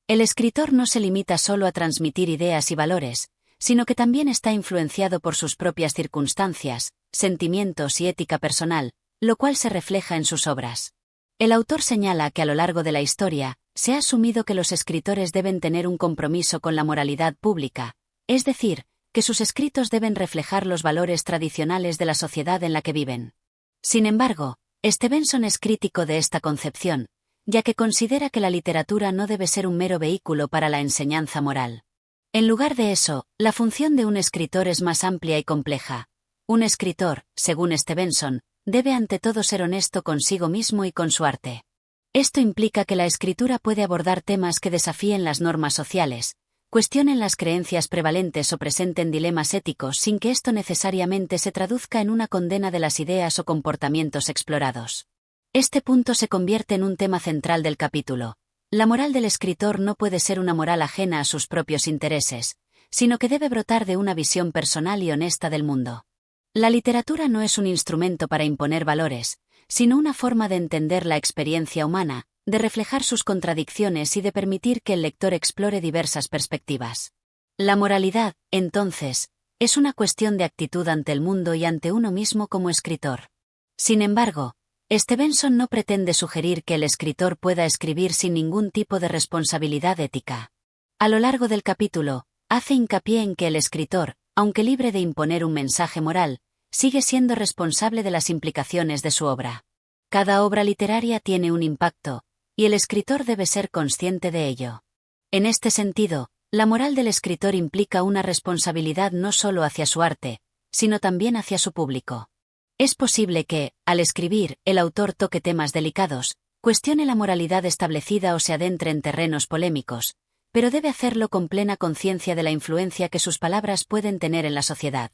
El escritor no se limita solo a transmitir ideas y valores, sino que también está influenciado por sus propias circunstancias, sentimientos y ética personal, lo cual se refleja en sus obras. El autor señala que a lo largo de la historia, se ha asumido que los escritores deben tener un compromiso con la moralidad pública, es decir, que sus escritos deben reflejar los valores tradicionales de la sociedad en la que viven. Sin embargo, Stevenson es crítico de esta concepción, ya que considera que la literatura no debe ser un mero vehículo para la enseñanza moral. En lugar de eso, la función de un escritor es más amplia y compleja. Un escritor, según Stevenson, debe ante todo ser honesto consigo mismo y con su arte. Esto implica que la escritura puede abordar temas que desafíen las normas sociales, cuestionen las creencias prevalentes o presenten dilemas éticos sin que esto necesariamente se traduzca en una condena de las ideas o comportamientos explorados. Este punto se convierte en un tema central del capítulo. La moral del escritor no puede ser una moral ajena a sus propios intereses, sino que debe brotar de una visión personal y honesta del mundo. La literatura no es un instrumento para imponer valores, sino una forma de entender la experiencia humana, de reflejar sus contradicciones y de permitir que el lector explore diversas perspectivas. La moralidad, entonces, es una cuestión de actitud ante el mundo y ante uno mismo como escritor. Sin embargo, Stevenson no pretende sugerir que el escritor pueda escribir sin ningún tipo de responsabilidad ética. A lo largo del capítulo, hace hincapié en que el escritor, aunque libre de imponer un mensaje moral, sigue siendo responsable de las implicaciones de su obra. Cada obra literaria tiene un impacto, y el escritor debe ser consciente de ello. En este sentido, la moral del escritor implica una responsabilidad no solo hacia su arte, sino también hacia su público. Es posible que, al escribir, el autor toque temas delicados, cuestione la moralidad establecida o se adentre en terrenos polémicos, pero debe hacerlo con plena conciencia de la influencia que sus palabras pueden tener en la sociedad.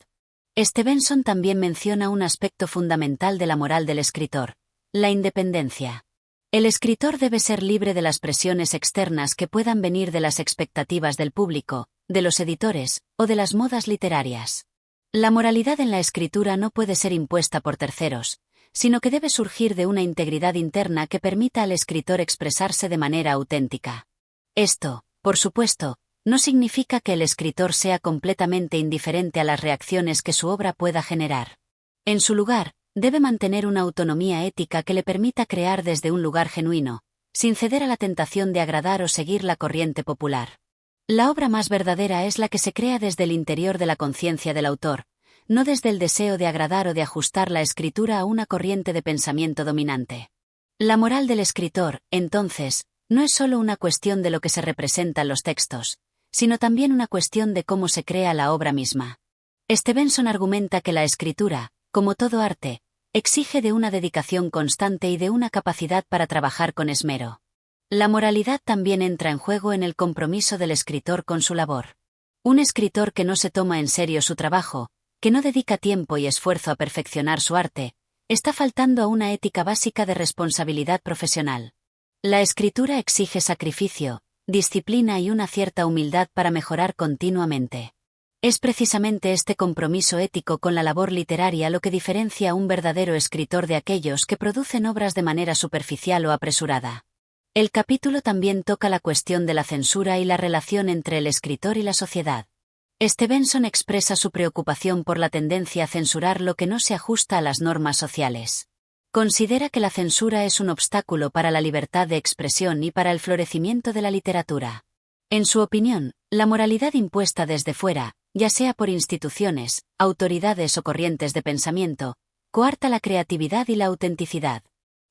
Stevenson también menciona un aspecto fundamental de la moral del escritor: la independencia. El escritor debe ser libre de las presiones externas que puedan venir de las expectativas del público, de los editores, o de las modas literarias. La moralidad en la escritura no puede ser impuesta por terceros, sino que debe surgir de una integridad interna que permita al escritor expresarse de manera auténtica. Esto, por supuesto, no significa que el escritor sea completamente indiferente a las reacciones que su obra pueda generar. En su lugar, debe mantener una autonomía ética que le permita crear desde un lugar genuino, sin ceder a la tentación de agradar o seguir la corriente popular. La obra más verdadera es la que se crea desde el interior de la conciencia del autor, no desde el deseo de agradar o de ajustar la escritura a una corriente de pensamiento dominante. La moral del escritor, entonces, no es solo una cuestión de lo que se representa en los textos, sino también una cuestión de cómo se crea la obra misma. Stevenson argumenta que la escritura, como todo arte, exige de una dedicación constante y de una capacidad para trabajar con esmero. La moralidad también entra en juego en el compromiso del escritor con su labor. Un escritor que no se toma en serio su trabajo, que no dedica tiempo y esfuerzo a perfeccionar su arte, está faltando a una ética básica de responsabilidad profesional. La escritura exige sacrificio, disciplina y una cierta humildad para mejorar continuamente. Es precisamente este compromiso ético con la labor literaria lo que diferencia a un verdadero escritor de aquellos que producen obras de manera superficial o apresurada. El capítulo también toca la cuestión de la censura y la relación entre el escritor y la sociedad. Stevenson expresa su preocupación por la tendencia a censurar lo que no se ajusta a las normas sociales. Considera que la censura es un obstáculo para la libertad de expresión y para el florecimiento de la literatura. En su opinión, la moralidad impuesta desde fuera, ya sea por instituciones, autoridades o corrientes de pensamiento, coarta la creatividad y la autenticidad.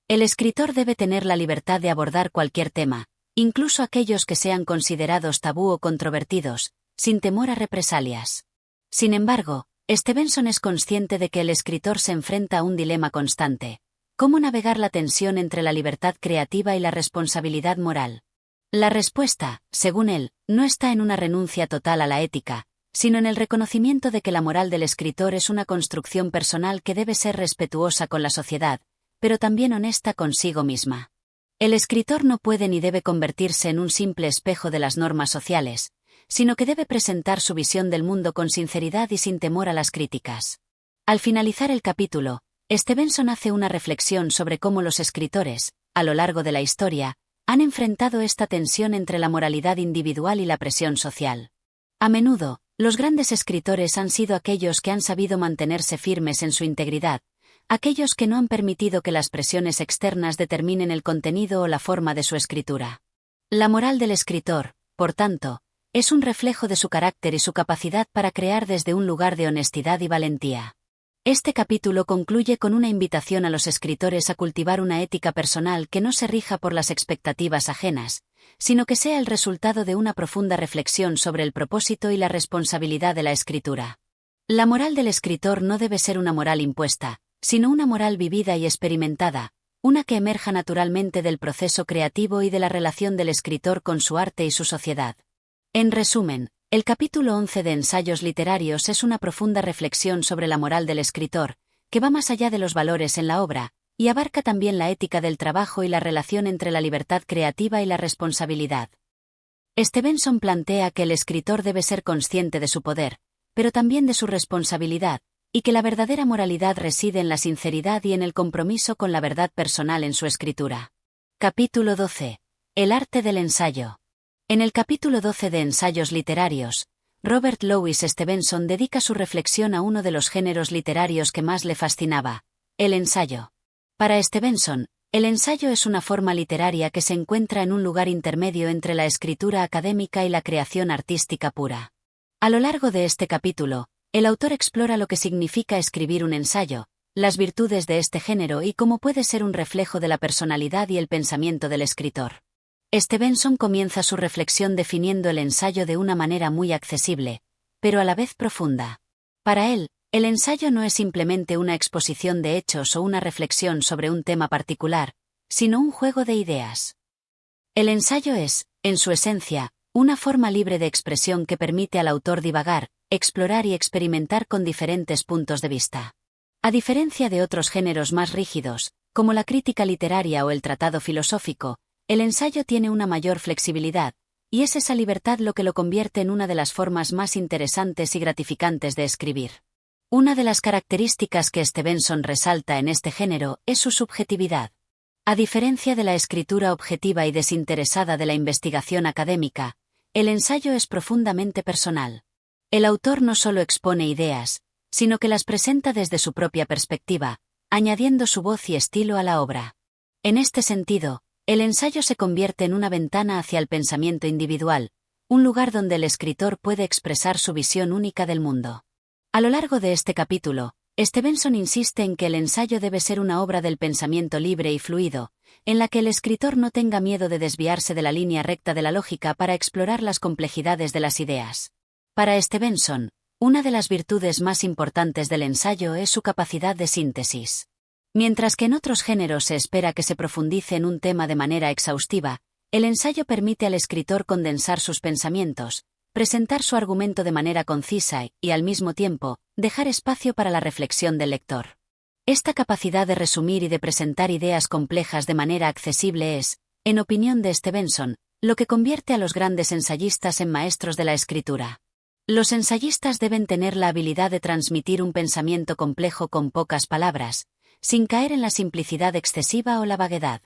El escritor debe tener la libertad de abordar cualquier tema, incluso aquellos que sean considerados tabú o controvertidos, sin temor a represalias. Sin embargo, Stevenson es consciente de que el escritor se enfrenta a un dilema constante: ¿cómo navegar la tensión entre la libertad creativa y la responsabilidad moral? La respuesta, según él, no está en una renuncia total a la ética, sino en el reconocimiento de que la moral del escritor es una construcción personal que debe ser respetuosa con la sociedad, pero también honesta consigo misma. El escritor no puede ni debe convertirse en un simple espejo de las normas sociales, sino que debe presentar su visión del mundo con sinceridad y sin temor a las críticas. Al finalizar el capítulo, Stevenson hace una reflexión sobre cómo los escritores, a lo largo de la historia, han enfrentado esta tensión entre la moralidad individual y la presión social. A menudo, los grandes escritores han sido aquellos que han sabido mantenerse firmes en su integridad, aquellos que no han permitido que las presiones externas determinen el contenido o la forma de su escritura. La moral del escritor, por tanto, es un reflejo de su carácter y su capacidad para crear desde un lugar de honestidad y valentía. Este capítulo concluye con una invitación a los escritores a cultivar una ética personal que no se rija por las expectativas ajenas, sino que sea el resultado de una profunda reflexión sobre el propósito y la responsabilidad de la escritura. La moral del escritor no debe ser una moral impuesta, sino una moral vivida y experimentada, una que emerja naturalmente del proceso creativo y de la relación del escritor con su arte y su sociedad. En resumen, el capítulo 11 de Ensayos literarios es una profunda reflexión sobre la moral del escritor, que va más allá de los valores en la obra, y abarca también la ética del trabajo y la relación entre la libertad creativa y la responsabilidad. Stevenson plantea que el escritor debe ser consciente de su poder, pero también de su responsabilidad, y que la verdadera moralidad reside en la sinceridad y en el compromiso con la verdad personal en su escritura. Capítulo 12. El arte del ensayo. En el capítulo 12 de Ensayos literarios, Robert Louis Stevenson dedica su reflexión a uno de los géneros literarios que más le fascinaba: el ensayo. Para Stevenson, el ensayo es una forma literaria que se encuentra en un lugar intermedio entre la escritura académica y la creación artística pura. A lo largo de este capítulo, el autor explora lo que significa escribir un ensayo, las virtudes de este género y cómo puede ser un reflejo de la personalidad y el pensamiento del escritor. Stevenson comienza su reflexión definiendo el ensayo de una manera muy accesible, pero a la vez profunda. Para él, el ensayo no es simplemente una exposición de hechos o una reflexión sobre un tema particular, sino un juego de ideas. El ensayo es, en su esencia, una forma libre de expresión que permite al autor divagar, explorar y experimentar con diferentes puntos de vista. A diferencia de otros géneros más rígidos, como la crítica literaria o el tratado filosófico, el ensayo tiene una mayor flexibilidad, y es esa libertad lo que lo convierte en una de las formas más interesantes y gratificantes de escribir. Una de las características que Stevenson resalta en este género es su subjetividad. A diferencia de la escritura objetiva y desinteresada de la investigación académica, el ensayo es profundamente personal. El autor no solo expone ideas, sino que las presenta desde su propia perspectiva, añadiendo su voz y estilo a la obra. En este sentido, el ensayo se convierte en una ventana hacia el pensamiento individual, un lugar donde el escritor puede expresar su visión única del mundo. A lo largo de este capítulo, Stevenson insiste en que el ensayo debe ser una obra del pensamiento libre y fluido, en la que el escritor no tenga miedo de desviarse de la línea recta de la lógica para explorar las complejidades de las ideas. Para Stevenson, una de las virtudes más importantes del ensayo es su capacidad de síntesis. Mientras que en otros géneros se espera que se profundice en un tema de manera exhaustiva, el ensayo permite al escritor condensar sus pensamientos, presentar su argumento de manera concisa y, al mismo tiempo, dejar espacio para la reflexión del lector. Esta capacidad de resumir y de presentar ideas complejas de manera accesible es, en opinión de Stevenson, lo que convierte a los grandes ensayistas en maestros de la escritura. Los ensayistas deben tener la habilidad de transmitir un pensamiento complejo con pocas palabras, sin caer en la simplicidad excesiva o la vaguedad.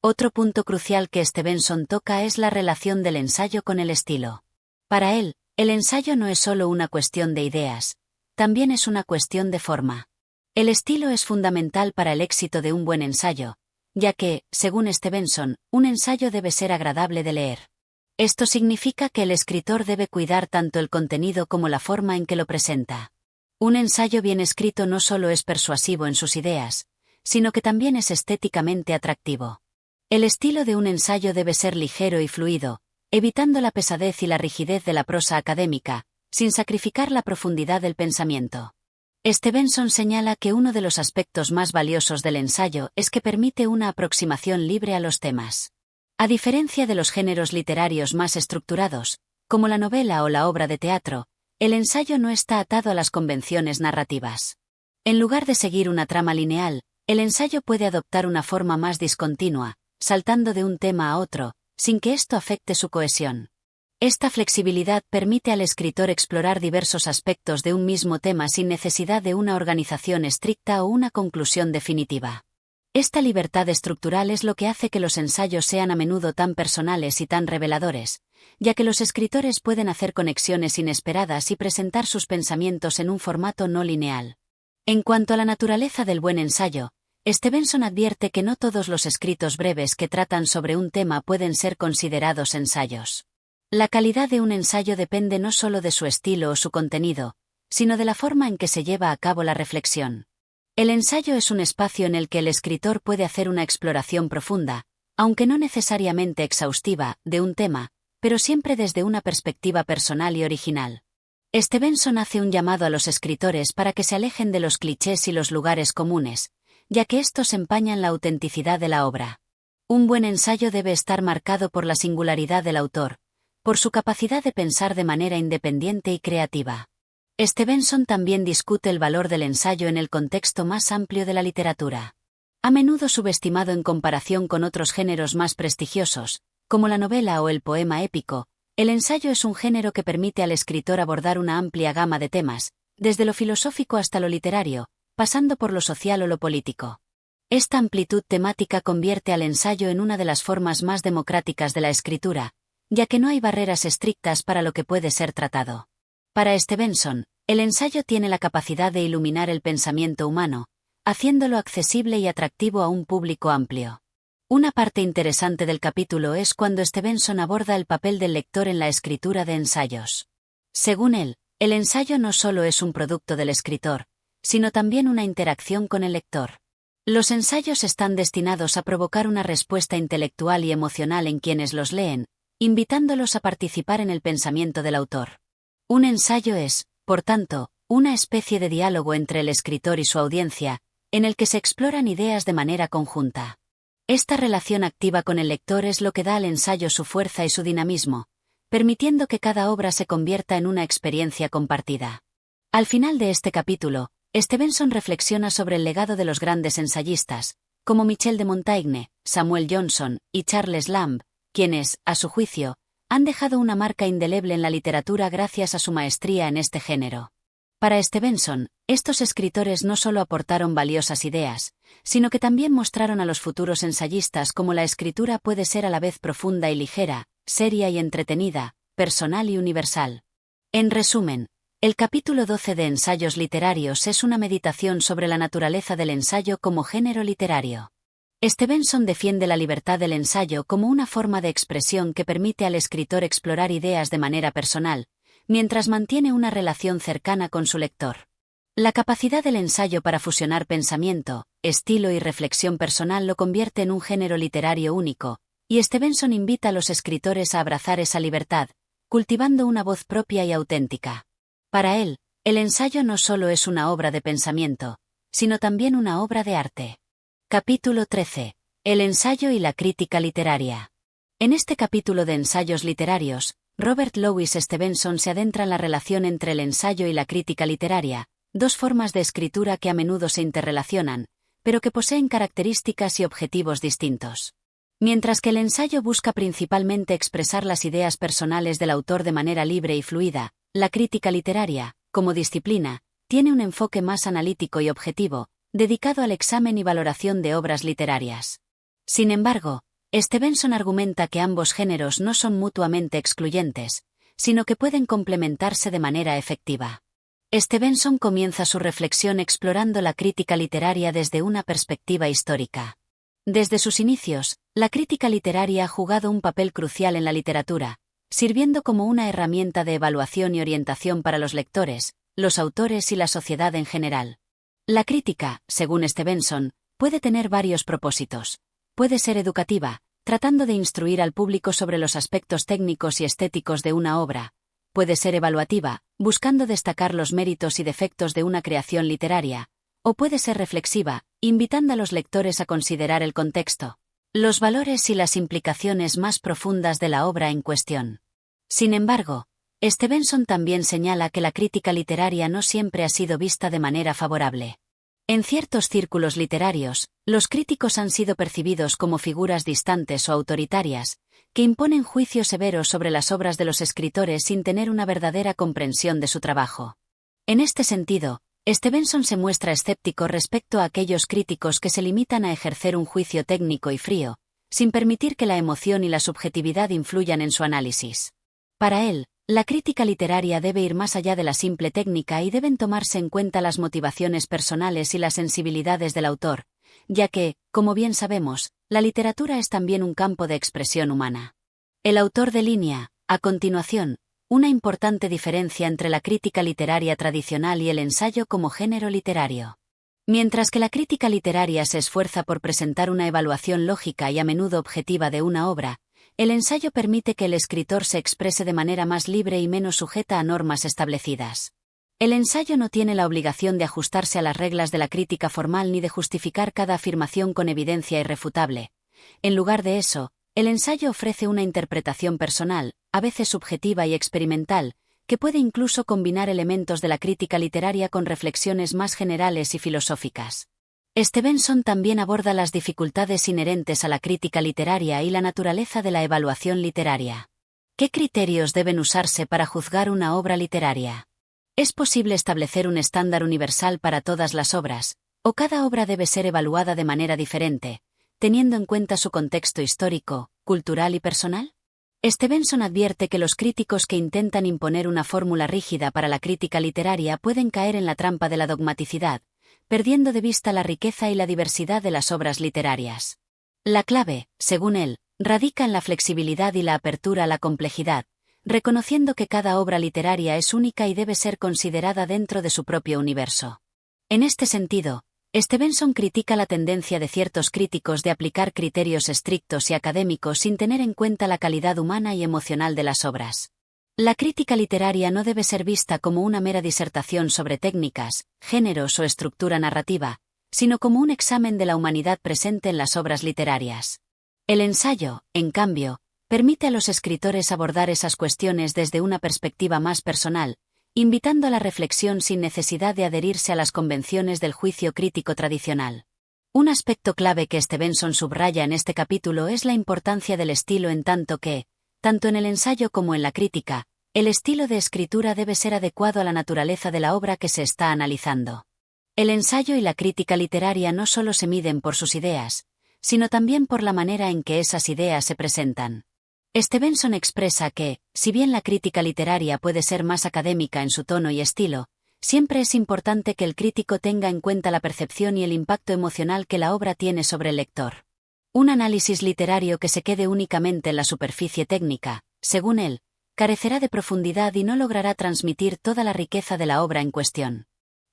Otro punto crucial que Stevenson toca es la relación del ensayo con el estilo. Para él, el ensayo no es solo una cuestión de ideas, también es una cuestión de forma. El estilo es fundamental para el éxito de un buen ensayo, ya que, según Stevenson, un ensayo debe ser agradable de leer. Esto significa que el escritor debe cuidar tanto el contenido como la forma en que lo presenta. Un ensayo bien escrito no solo es persuasivo en sus ideas, sino que también es estéticamente atractivo. El estilo de un ensayo debe ser ligero y fluido, evitando la pesadez y la rigidez de la prosa académica, sin sacrificar la profundidad del pensamiento. Stevenson señala que uno de los aspectos más valiosos del ensayo es que permite una aproximación libre a los temas. A diferencia de los géneros literarios más estructurados, como la novela o la obra de teatro, el ensayo no está atado a las convenciones narrativas. En lugar de seguir una trama lineal, el ensayo puede adoptar una forma más discontinua, saltando de un tema a otro, sin que esto afecte su cohesión. Esta flexibilidad permite al escritor explorar diversos aspectos de un mismo tema sin necesidad de una organización estricta o una conclusión definitiva. Esta libertad estructural es lo que hace que los ensayos sean a menudo tan personales y tan reveladores, ya que los escritores pueden hacer conexiones inesperadas y presentar sus pensamientos en un formato no lineal. En cuanto a la naturaleza del buen ensayo, Stevenson advierte que no todos los escritos breves que tratan sobre un tema pueden ser considerados ensayos. La calidad de un ensayo depende no solo de su estilo o su contenido, sino de la forma en que se lleva a cabo la reflexión. El ensayo es un espacio en el que el escritor puede hacer una exploración profunda, aunque no necesariamente exhaustiva, de un tema, pero siempre desde una perspectiva personal y original. Stevenson hace un llamado a los escritores para que se alejen de los clichés y los lugares comunes, ya que estos empañan la autenticidad de la obra. Un buen ensayo debe estar marcado por la singularidad del autor, por su capacidad de pensar de manera independiente y creativa. Stevenson también discute el valor del ensayo en el contexto más amplio de la literatura. A menudo subestimado en comparación con otros géneros más prestigiosos, como la novela o el poema épico, el ensayo es un género que permite al escritor abordar una amplia gama de temas, desde lo filosófico hasta lo literario, pasando por lo social o lo político. Esta amplitud temática convierte al ensayo en una de las formas más democráticas de la escritura, ya que no hay barreras estrictas para lo que puede ser tratado. Para Stevenson, el ensayo tiene la capacidad de iluminar el pensamiento humano, haciéndolo accesible y atractivo a un público amplio. Una parte interesante del capítulo es cuando Stevenson aborda el papel del lector en la escritura de ensayos. Según él, el ensayo no solo es un producto del escritor, sino también una interacción con el lector. Los ensayos están destinados a provocar una respuesta intelectual y emocional en quienes los leen, invitándolos a participar en el pensamiento del autor. Un ensayo es, por tanto, una especie de diálogo entre el escritor y su audiencia, en el que se exploran ideas de manera conjunta. Esta relación activa con el lector es lo que da al ensayo su fuerza y su dinamismo, permitiendo que cada obra se convierta en una experiencia compartida. Al final de este capítulo, Stevenson reflexiona sobre el legado de los grandes ensayistas, como Michel de Montaigne, Samuel Johnson y Charles Lamb, quienes, a su juicio, han dejado una marca indeleble en la literatura gracias a su maestría en este género. Para Stevenson, estos escritores no solo aportaron valiosas ideas, sino que también mostraron a los futuros ensayistas cómo la escritura puede ser a la vez profunda y ligera, seria y entretenida, personal y universal. En resumen, el capítulo 12 de Ensayos literarios es una meditación sobre la naturaleza del ensayo como género literario. Stevenson defiende la libertad del ensayo como una forma de expresión que permite al escritor explorar ideas de manera personal, mientras mantiene una relación cercana con su lector. La capacidad del ensayo para fusionar pensamiento, estilo y reflexión personal lo convierte en un género literario único, y Stevenson invita a los escritores a abrazar esa libertad, cultivando una voz propia y auténtica. Para él, el ensayo no solo es una obra de pensamiento, sino también una obra de arte. Capítulo 13. El ensayo y la crítica literaria. En este capítulo de Ensayos literarios, Robert Louis Stevenson se adentra en la relación entre el ensayo y la crítica literaria, dos formas de escritura que a menudo se interrelacionan, pero que poseen características y objetivos distintos. Mientras que el ensayo busca principalmente expresar las ideas personales del autor de manera libre y fluida, la crítica literaria, como disciplina, tiene un enfoque más analítico y objetivo, dedicado al examen y valoración de obras literarias. Sin embargo, Stevenson argumenta que ambos géneros no son mutuamente excluyentes, sino que pueden complementarse de manera efectiva. Stevenson comienza su reflexión explorando la crítica literaria desde una perspectiva histórica. Desde sus inicios, la crítica literaria ha jugado un papel crucial en la literatura, sirviendo como una herramienta de evaluación y orientación para los lectores, los autores y la sociedad en general. La crítica, según Stevenson, puede tener varios propósitos. Puede ser educativa, tratando de instruir al público sobre los aspectos técnicos y estéticos de una obra. Puede ser evaluativa, buscando destacar los méritos y defectos de una creación literaria, o puede ser reflexiva, invitando a los lectores a considerar el contexto, los valores y las implicaciones más profundas de la obra en cuestión. Sin embargo, Stevenson también señala que la crítica literaria no siempre ha sido vista de manera favorable. En ciertos círculos literarios, los críticos han sido percibidos como figuras distantes o autoritarias, que imponen juicios severos sobre las obras de los escritores sin tener una verdadera comprensión de su trabajo. En este sentido, Stevenson se muestra escéptico respecto a aquellos críticos que se limitan a ejercer un juicio técnico y frío, sin permitir que la emoción y la subjetividad influyan en su análisis. Para él, la crítica literaria debe ir más allá de la simple técnica y deben tomarse en cuenta las motivaciones personales y las sensibilidades del autor, ya que, como bien sabemos, la literatura es también un campo de expresión humana. El autor delinea, a continuación, una importante diferencia entre la crítica literaria tradicional y el ensayo como género literario. Mientras que la crítica literaria se esfuerza por presentar una evaluación lógica y a menudo objetiva de una obra, el ensayo permite que el escritor se exprese de manera más libre y menos sujeta a normas establecidas. El ensayo no tiene la obligación de ajustarse a las reglas de la crítica formal ni de justificar cada afirmación con evidencia irrefutable. En lugar de eso, el ensayo ofrece una interpretación personal, a veces subjetiva y experimental, que puede incluso combinar elementos de la crítica literaria con reflexiones más generales y filosóficas. Stevenson también aborda las dificultades inherentes a la crítica literaria y la naturaleza de la evaluación literaria. ¿Qué criterios deben usarse para juzgar una obra literaria? ¿Es posible establecer un estándar universal para todas las obras, o cada obra debe ser evaluada de manera diferente, teniendo en cuenta su contexto histórico, cultural y personal? Stevenson advierte que los críticos que intentan imponer una fórmula rígida para la crítica literaria pueden caer en la trampa de la dogmaticidad, perdiendo de vista la riqueza y la diversidad de las obras literarias. La clave, según él, radica en la flexibilidad y la apertura a la complejidad, reconociendo que cada obra literaria es única y debe ser considerada dentro de su propio universo. En este sentido, Stevenson critica la tendencia de ciertos críticos de aplicar criterios estrictos y académicos sin tener en cuenta la calidad humana y emocional de las obras. La crítica literaria no debe ser vista como una mera disertación sobre técnicas, géneros o estructura narrativa, sino como un examen de la humanidad presente en las obras literarias. El ensayo, en cambio, permite a los escritores abordar esas cuestiones desde una perspectiva más personal, invitando a la reflexión sin necesidad de adherirse a las convenciones del juicio crítico tradicional. Un aspecto clave que Stevenson subraya en este capítulo es la importancia del estilo en tanto que, tanto en el ensayo como en la crítica, el estilo de escritura debe ser adecuado a la naturaleza de la obra que se está analizando. El ensayo y la crítica literaria no solo se miden por sus ideas, sino también por la manera en que esas ideas se presentan. Stevenson expresa que, si bien la crítica literaria puede ser más académica en su tono y estilo, siempre es importante que el crítico tenga en cuenta la percepción y el impacto emocional que la obra tiene sobre el lector. Un análisis literario que se quede únicamente en la superficie técnica, según él, carecerá de profundidad y no logrará transmitir toda la riqueza de la obra en cuestión.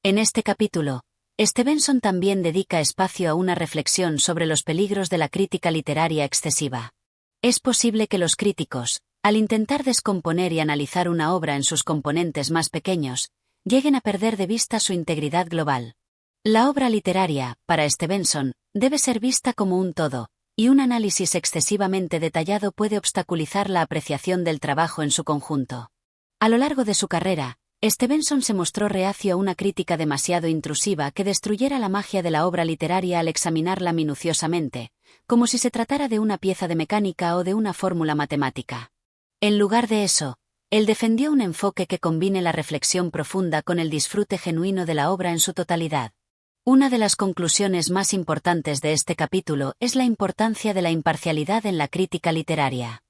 En este capítulo, Stevenson también dedica espacio a una reflexión sobre los peligros de la crítica literaria excesiva. Es posible que los críticos, al intentar descomponer y analizar una obra en sus componentes más pequeños, lleguen a perder de vista su integridad global. La obra literaria, para Stevenson, debe ser vista como un todo, y un análisis excesivamente detallado puede obstaculizar la apreciación del trabajo en su conjunto. A lo largo de su carrera, Stevenson se mostró reacio a una crítica demasiado intrusiva que destruyera la magia de la obra literaria al examinarla minuciosamente, como si se tratara de una pieza de mecánica o de una fórmula matemática. En lugar de eso, él defendió un enfoque que combine la reflexión profunda con el disfrute genuino de la obra en su totalidad. Una de las conclusiones más importantes de este capítulo es la importancia de la imparcialidad en la crítica literaria.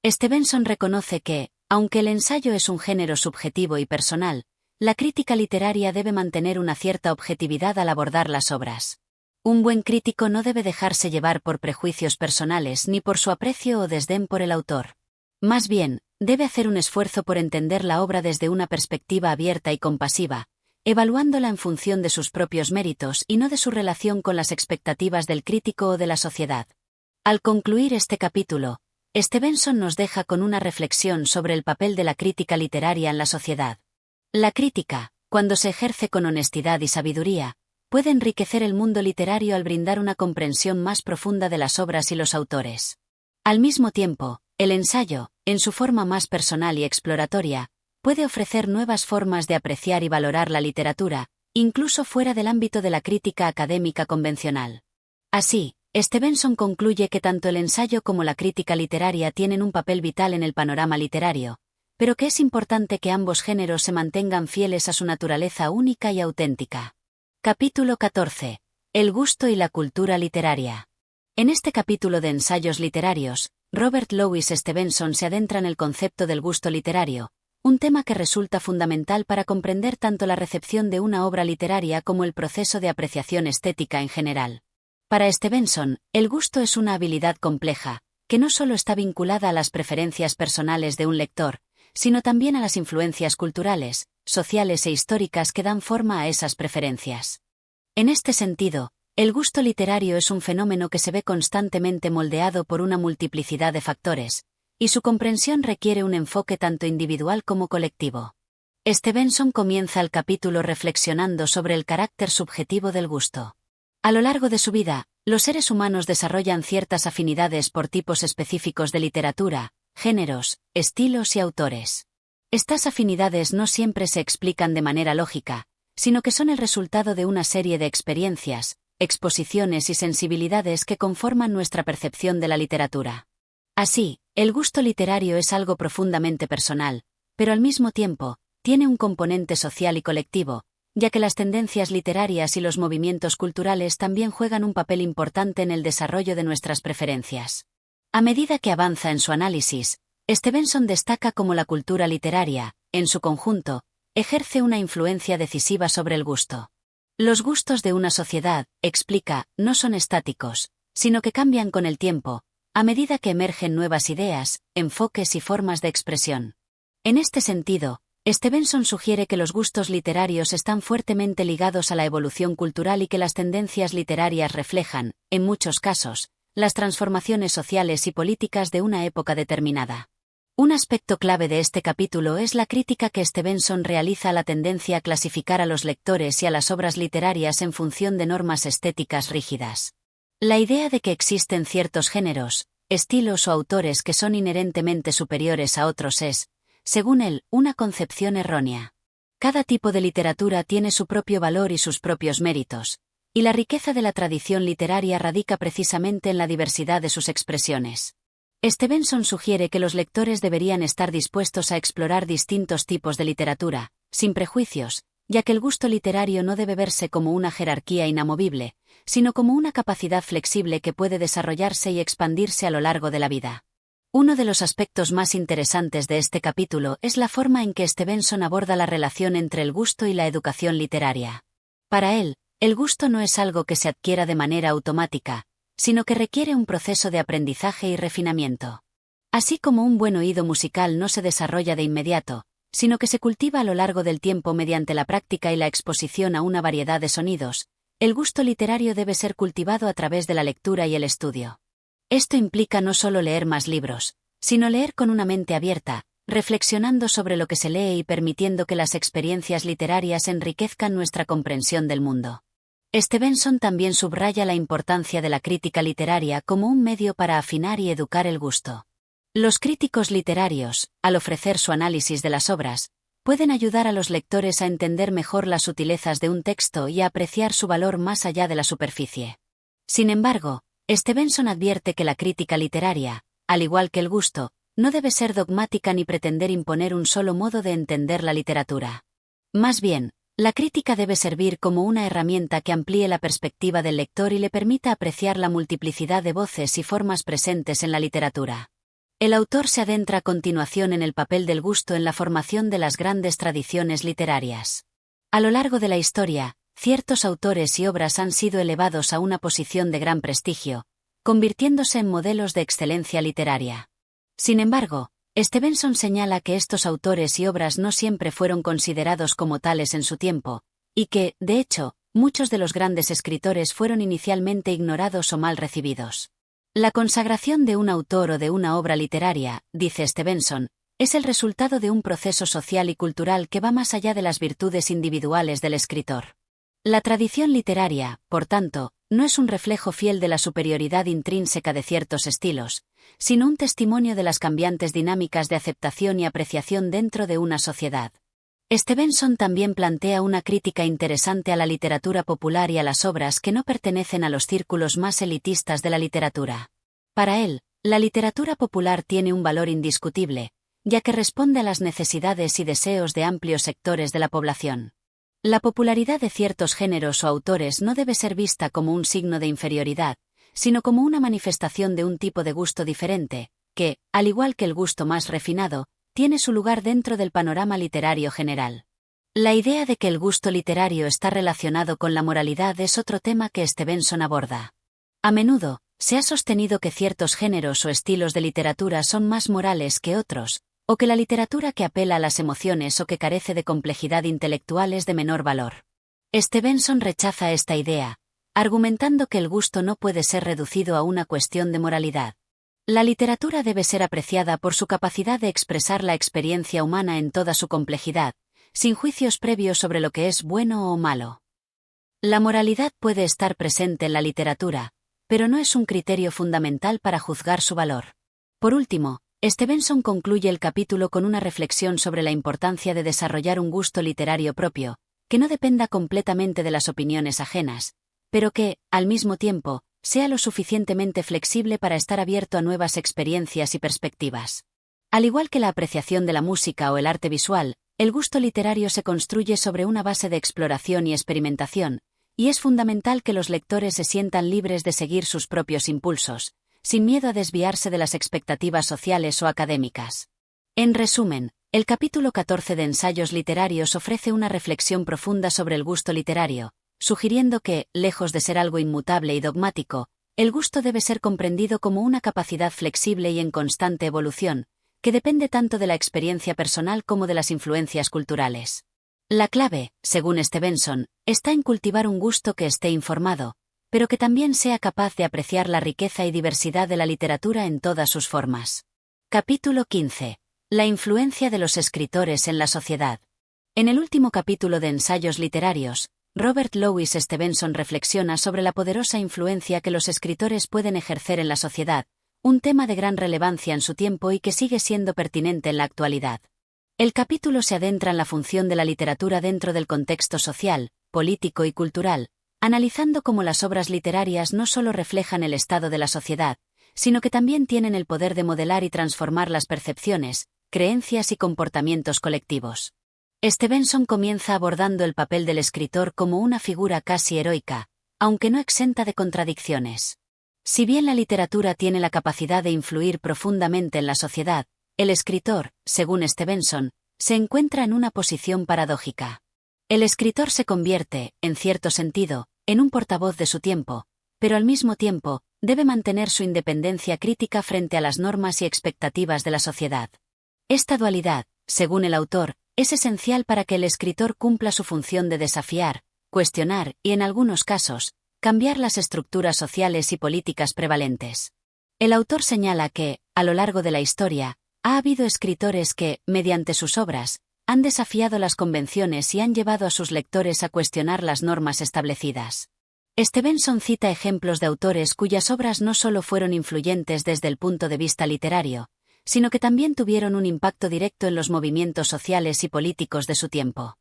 Stevenson reconoce que, aunque el ensayo es un género subjetivo y personal, la crítica literaria debe mantener una cierta objetividad al abordar las obras. Un buen crítico no debe dejarse llevar por prejuicios personales ni por su aprecio o desdén por el autor. Más bien, debe hacer un esfuerzo por entender la obra desde una perspectiva abierta y compasiva, evaluándola en función de sus propios méritos y no de su relación con las expectativas del crítico o de la sociedad. Al concluir este capítulo, Stevenson nos deja con una reflexión sobre el papel de la crítica literaria en la sociedad. La crítica, cuando se ejerce con honestidad y sabiduría, puede enriquecer el mundo literario al brindar una comprensión más profunda de las obras y los autores. Al mismo tiempo, el ensayo, en su forma más personal y exploratoria, puede ofrecer nuevas formas de apreciar y valorar la literatura, incluso fuera del ámbito de la crítica académica convencional. Así, Stevenson concluye que tanto el ensayo como la crítica literaria tienen un papel vital en el panorama literario, pero que es importante que ambos géneros se mantengan fieles a su naturaleza única y auténtica. Capítulo 14. El gusto y la cultura literaria. En este capítulo de ensayos literarios, Robert Louis Stevenson se adentra en el concepto del gusto literario, un tema que resulta fundamental para comprender tanto la recepción de una obra literaria como el proceso de apreciación estética en general. Para Stevenson, el gusto es una habilidad compleja, que no solo está vinculada a las preferencias personales de un lector, sino también a las influencias culturales, sociales e históricas que dan forma a esas preferencias. En este sentido, el gusto literario es un fenómeno que se ve constantemente moldeado por una multiplicidad de factores, y su comprensión requiere un enfoque tanto individual como colectivo. Stevenson comienza el capítulo reflexionando sobre el carácter subjetivo del gusto. A lo largo de su vida, los seres humanos desarrollan ciertas afinidades por tipos específicos de literatura, géneros, estilos y autores. Estas afinidades no siempre se explican de manera lógica, sino que son el resultado de una serie de experiencias, exposiciones y sensibilidades que conforman nuestra percepción de la literatura. Así, el gusto literario es algo profundamente personal, pero al mismo tiempo, tiene un componente social y colectivo, ya que las tendencias literarias y los movimientos culturales también juegan un papel importante en el desarrollo de nuestras preferencias. A medida que avanza en su análisis, Stevenson destaca cómo la cultura literaria, en su conjunto, ejerce una influencia decisiva sobre el gusto. Los gustos de una sociedad, explica, no son estáticos, sino que cambian con el tiempo, a medida que emergen nuevas ideas, enfoques y formas de expresión. En este sentido, Stevenson sugiere que los gustos literarios están fuertemente ligados a la evolución cultural y que las tendencias literarias reflejan, en muchos casos, las transformaciones sociales y políticas de una época determinada. Un aspecto clave de este capítulo es la crítica que Stevenson realiza a la tendencia a clasificar a los lectores y a las obras literarias en función de normas estéticas rígidas. La idea de que existen ciertos géneros, estilos o autores que son inherentemente superiores a otros es, según él, una concepción errónea. Cada tipo de literatura tiene su propio valor y sus propios méritos, y la riqueza de la tradición literaria radica precisamente en la diversidad de sus expresiones. Stevenson sugiere que los lectores deberían estar dispuestos a explorar distintos tipos de literatura, sin prejuicios, ya que el gusto literario no debe verse como una jerarquía inamovible, sino como una capacidad flexible que puede desarrollarse y expandirse a lo largo de la vida. Uno de los aspectos más interesantes de este capítulo es la forma en que Stevenson aborda la relación entre el gusto y la educación literaria. Para él, el gusto no es algo que se adquiera de manera automática, sino que requiere un proceso de aprendizaje y refinamiento. Así como un buen oído musical no se desarrolla de inmediato, sino que se cultiva a lo largo del tiempo mediante la práctica y la exposición a una variedad de sonidos, el gusto literario debe ser cultivado a través de la lectura y el estudio. Esto implica no solo leer más libros, sino leer con una mente abierta, reflexionando sobre lo que se lee y permitiendo que las experiencias literarias enriquezcan nuestra comprensión del mundo. Stevenson también subraya la importancia de la crítica literaria como un medio para afinar y educar el gusto. Los críticos literarios, al ofrecer su análisis de las obras, pueden ayudar a los lectores a entender mejor las sutilezas de un texto y a apreciar su valor más allá de la superficie. Sin embargo, Stevenson advierte que la crítica literaria, al igual que el gusto, no debe ser dogmática ni pretender imponer un solo modo de entender la literatura. Más bien, la crítica debe servir como una herramienta que amplíe la perspectiva del lector y le permita apreciar la multiplicidad de voces y formas presentes en la literatura. El autor se adentra a continuación en el papel del gusto en la formación de las grandes tradiciones literarias. A lo largo de la historia, ciertos autores y obras han sido elevados a una posición de gran prestigio, convirtiéndose en modelos de excelencia literaria. Sin embargo, Stevenson señala que estos autores y obras no siempre fueron considerados como tales en su tiempo, y que, de hecho, muchos de los grandes escritores fueron inicialmente ignorados o mal recibidos. La consagración de un autor o de una obra literaria, dice Stevenson, es el resultado de un proceso social y cultural que va más allá de las virtudes individuales del escritor. La tradición literaria, por tanto, no es un reflejo fiel de la superioridad intrínseca de ciertos estilos, sino un testimonio de las cambiantes dinámicas de aceptación y apreciación dentro de una sociedad. Stevenson también plantea una crítica interesante a la literatura popular y a las obras que no pertenecen a los círculos más elitistas de la literatura. Para él, la literatura popular tiene un valor indiscutible, ya que responde a las necesidades y deseos de amplios sectores de la población. La popularidad de ciertos géneros o autores no debe ser vista como un signo de inferioridad, sino como una manifestación de un tipo de gusto diferente, que, al igual que el gusto más refinado, tiene su lugar dentro del panorama literario general. La idea de que el gusto literario está relacionado con la moralidad es otro tema que Stevenson aborda. A menudo, se ha sostenido que ciertos géneros o estilos de literatura son más morales que otros, o que la literatura que apela a las emociones o que carece de complejidad intelectual es de menor valor. Stevenson rechaza esta idea, argumentando que el gusto no puede ser reducido a una cuestión de moralidad. La literatura debe ser apreciada por su capacidad de expresar la experiencia humana en toda su complejidad, sin juicios previos sobre lo que es bueno o malo. La moralidad puede estar presente en la literatura, pero no es un criterio fundamental para juzgar su valor. Por último, Stevenson concluye el capítulo con una reflexión sobre la importancia de desarrollar un gusto literario propio, que no dependa completamente de las opiniones ajenas, pero que, al mismo tiempo, sea lo suficientemente flexible para estar abierto a nuevas experiencias y perspectivas. Al igual que la apreciación de la música o el arte visual, el gusto literario se construye sobre una base de exploración y experimentación, y es fundamental que los lectores se sientan libres de seguir sus propios impulsos, sin miedo a desviarse de las expectativas sociales o académicas. En resumen, el capítulo 14 de Ensayos literarios ofrece una reflexión profunda sobre el gusto literario, sugiriendo que, lejos de ser algo inmutable y dogmático, el gusto debe ser comprendido como una capacidad flexible y en constante evolución, que depende tanto de la experiencia personal como de las influencias culturales. La clave, según Stevenson, está en cultivar un gusto que esté informado, pero que también sea capaz de apreciar la riqueza y diversidad de la literatura en todas sus formas. Capítulo 15. La influencia de los escritores en la sociedad. En el último capítulo de Ensayos literarios, Robert Louis Stevenson reflexiona sobre la poderosa influencia que los escritores pueden ejercer en la sociedad, un tema de gran relevancia en su tiempo y que sigue siendo pertinente en la actualidad. El capítulo se adentra en la función de la literatura dentro del contexto social, político y cultural, analizando cómo las obras literarias no solo reflejan el estado de la sociedad, sino que también tienen el poder de modelar y transformar las percepciones, creencias y comportamientos colectivos. Stevenson comienza abordando el papel del escritor como una figura casi heroica, aunque no exenta de contradicciones. Si bien la literatura tiene la capacidad de influir profundamente en la sociedad, el escritor, según Stevenson, se encuentra en una posición paradójica. El escritor se convierte, en cierto sentido, en un portavoz de su tiempo, pero al mismo tiempo, debe mantener su independencia crítica frente a las normas y expectativas de la sociedad. Esta dualidad, según el autor, es esencial para que el escritor cumpla su función de desafiar, cuestionar y, en algunos casos, cambiar las estructuras sociales y políticas prevalentes. El autor señala que, a lo largo de la historia, ha habido escritores que, mediante sus obras, han desafiado las convenciones y han llevado a sus lectores a cuestionar las normas establecidas. Stevenson cita ejemplos de autores cuyas obras no solo fueron influyentes desde el punto de vista literario, sino que también tuvieron un impacto directo en los movimientos sociales y políticos de su tiempo.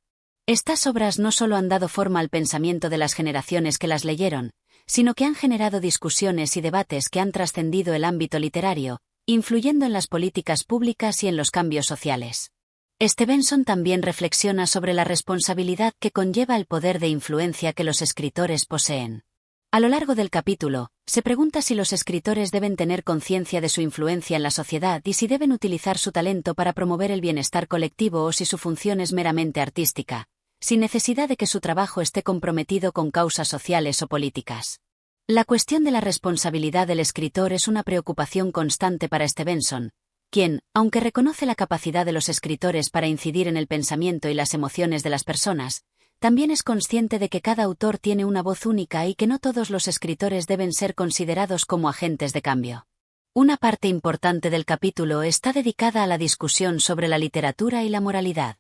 Estas obras no solo han dado forma al pensamiento de las generaciones que las leyeron, sino que han generado discusiones y debates que han trascendido el ámbito literario, influyendo en las políticas públicas y en los cambios sociales. Stevenson también reflexiona sobre la responsabilidad que conlleva el poder de influencia que los escritores poseen. A lo largo del capítulo, se pregunta si los escritores deben tener conciencia de su influencia en la sociedad y si deben utilizar su talento para promover el bienestar colectivo o si su función es meramente artística, sin necesidad de que su trabajo esté comprometido con causas sociales o políticas. La cuestión de la responsabilidad del escritor es una preocupación constante para Stevenson, quien, aunque reconoce la capacidad de los escritores para incidir en el pensamiento y las emociones de las personas, también es consciente de que cada autor tiene una voz única y que no todos los escritores deben ser considerados como agentes de cambio. Una parte importante del capítulo está dedicada a la discusión sobre la literatura y la moralidad.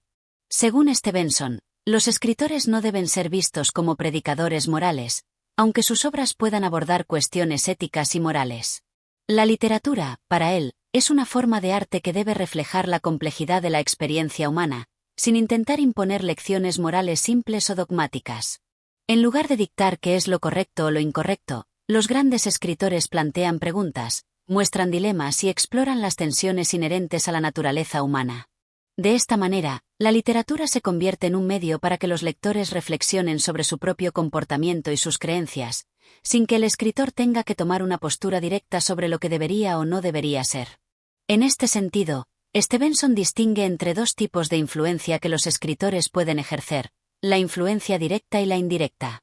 Según Stevenson, los escritores no deben ser vistos como predicadores morales, aunque sus obras puedan abordar cuestiones éticas y morales. La literatura, para él, es una forma de arte que debe reflejar la complejidad de la experiencia humana, sin intentar imponer lecciones morales simples o dogmáticas. En lugar de dictar qué es lo correcto o lo incorrecto, los grandes escritores plantean preguntas, muestran dilemas y exploran las tensiones inherentes a la naturaleza humana. De esta manera, la literatura se convierte en un medio para que los lectores reflexionen sobre su propio comportamiento y sus creencias, sin que el escritor tenga que tomar una postura directa sobre lo que debería o no debería ser. En este sentido, Stevenson distingue entre dos tipos de influencia que los escritores pueden ejercer: la influencia directa y la indirecta.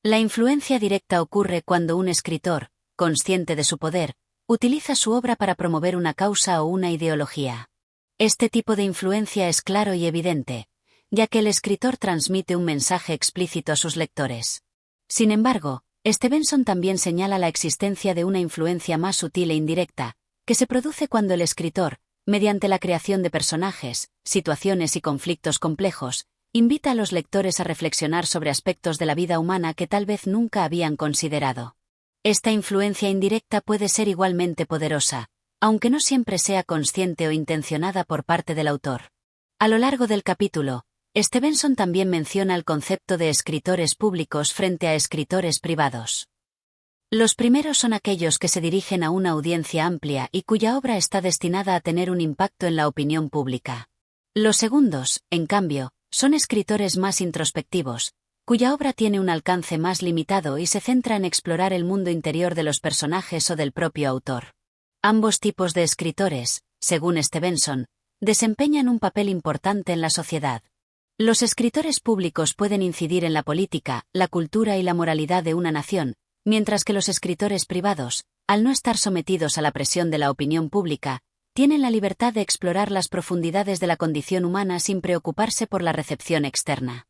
La influencia directa ocurre cuando un escritor, consciente de su poder, utiliza su obra para promover una causa o una ideología. Este tipo de influencia es claro y evidente, ya que el escritor transmite un mensaje explícito a sus lectores. Sin embargo, Stevenson también señala la existencia de una influencia más sutil e indirecta, que se produce cuando el escritor, mediante la creación de personajes, situaciones y conflictos complejos, invita a los lectores a reflexionar sobre aspectos de la vida humana que tal vez nunca habían considerado. Esta influencia indirecta puede ser igualmente poderosa, aunque no siempre sea consciente o intencionada por parte del autor. A lo largo del capítulo, Stevenson también menciona el concepto de escritores públicos frente a escritores privados. Los primeros son aquellos que se dirigen a una audiencia amplia y cuya obra está destinada a tener un impacto en la opinión pública. Los segundos, en cambio, son escritores más introspectivos, cuya obra tiene un alcance más limitado y se centra en explorar el mundo interior de los personajes o del propio autor. Ambos tipos de escritores, según Stevenson, desempeñan un papel importante en la sociedad. Los escritores públicos pueden incidir en la política, la cultura y la moralidad de una nación, mientras que los escritores privados, al no estar sometidos a la presión de la opinión pública, tienen la libertad de explorar las profundidades de la condición humana sin preocuparse por la recepción externa.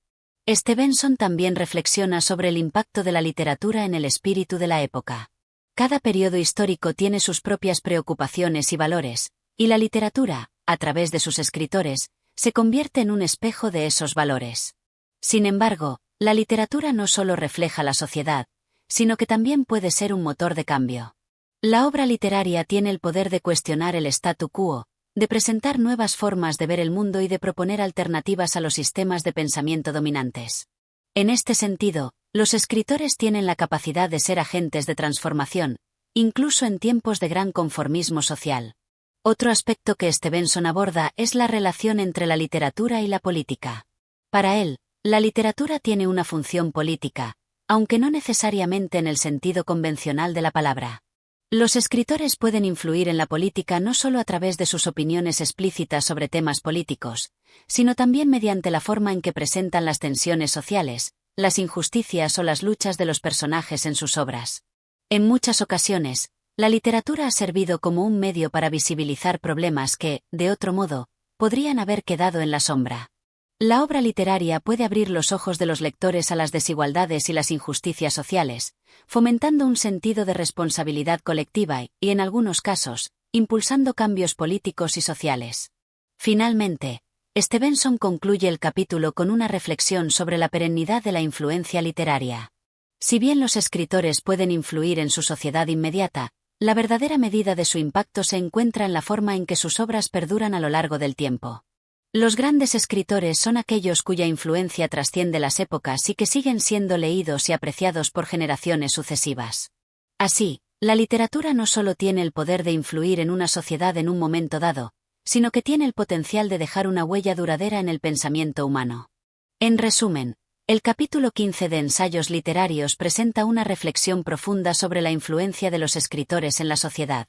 Stevenson también reflexiona sobre el impacto de la literatura en el espíritu de la época. Cada periodo histórico tiene sus propias preocupaciones y valores, y la literatura, a través de sus escritores, se convierte en un espejo de esos valores. Sin embargo, la literatura no solo refleja la sociedad, sino que también puede ser un motor de cambio. La obra literaria tiene el poder de cuestionar el statu quo, de presentar nuevas formas de ver el mundo y de proponer alternativas a los sistemas de pensamiento dominantes. En este sentido, los escritores tienen la capacidad de ser agentes de transformación, incluso en tiempos de gran conformismo social. Otro aspecto que Stevenson aborda es la relación entre la literatura y la política. Para él, la literatura tiene una función política, aunque no necesariamente en el sentido convencional de la palabra. Los escritores pueden influir en la política no solo a través de sus opiniones explícitas sobre temas políticos, sino también mediante la forma en que presentan las tensiones sociales, las injusticias o las luchas de los personajes en sus obras. En muchas ocasiones, la literatura ha servido como un medio para visibilizar problemas que, de otro modo, podrían haber quedado en la sombra. La obra literaria puede abrir los ojos de los lectores a las desigualdades y las injusticias sociales, fomentando un sentido de responsabilidad colectiva y, en algunos casos, impulsando cambios políticos y sociales. Finalmente, Stevenson concluye el capítulo con una reflexión sobre la perennidad de la influencia literaria. Si bien los escritores pueden influir en su sociedad inmediata, la verdadera medida de su impacto se encuentra en la forma en que sus obras perduran a lo largo del tiempo. Los grandes escritores son aquellos cuya influencia trasciende las épocas y que siguen siendo leídos y apreciados por generaciones sucesivas. Así, la literatura no solo tiene el poder de influir en una sociedad en un momento dado, sino que tiene el potencial de dejar una huella duradera en el pensamiento humano. En resumen, el capítulo 15 de Ensayos literarios presenta una reflexión profunda sobre la influencia de los escritores en la sociedad.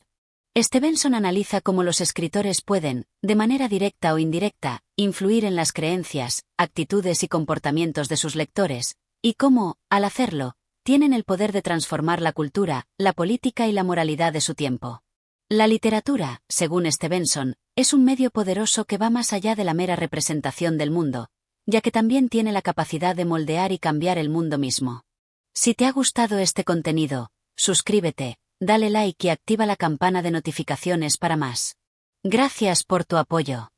Stevenson analiza cómo los escritores pueden, de manera directa o indirecta, influir en las creencias, actitudes y comportamientos de sus lectores, y cómo, al hacerlo, tienen el poder de transformar la cultura, la política y la moralidad de su tiempo. La literatura, según Stevenson, es un medio poderoso que va más allá de la mera representación del mundo, ya que también tiene la capacidad de moldear y cambiar el mundo mismo. Si te ha gustado este contenido, suscríbete, dale like y activa la campana de notificaciones para más. Gracias por tu apoyo.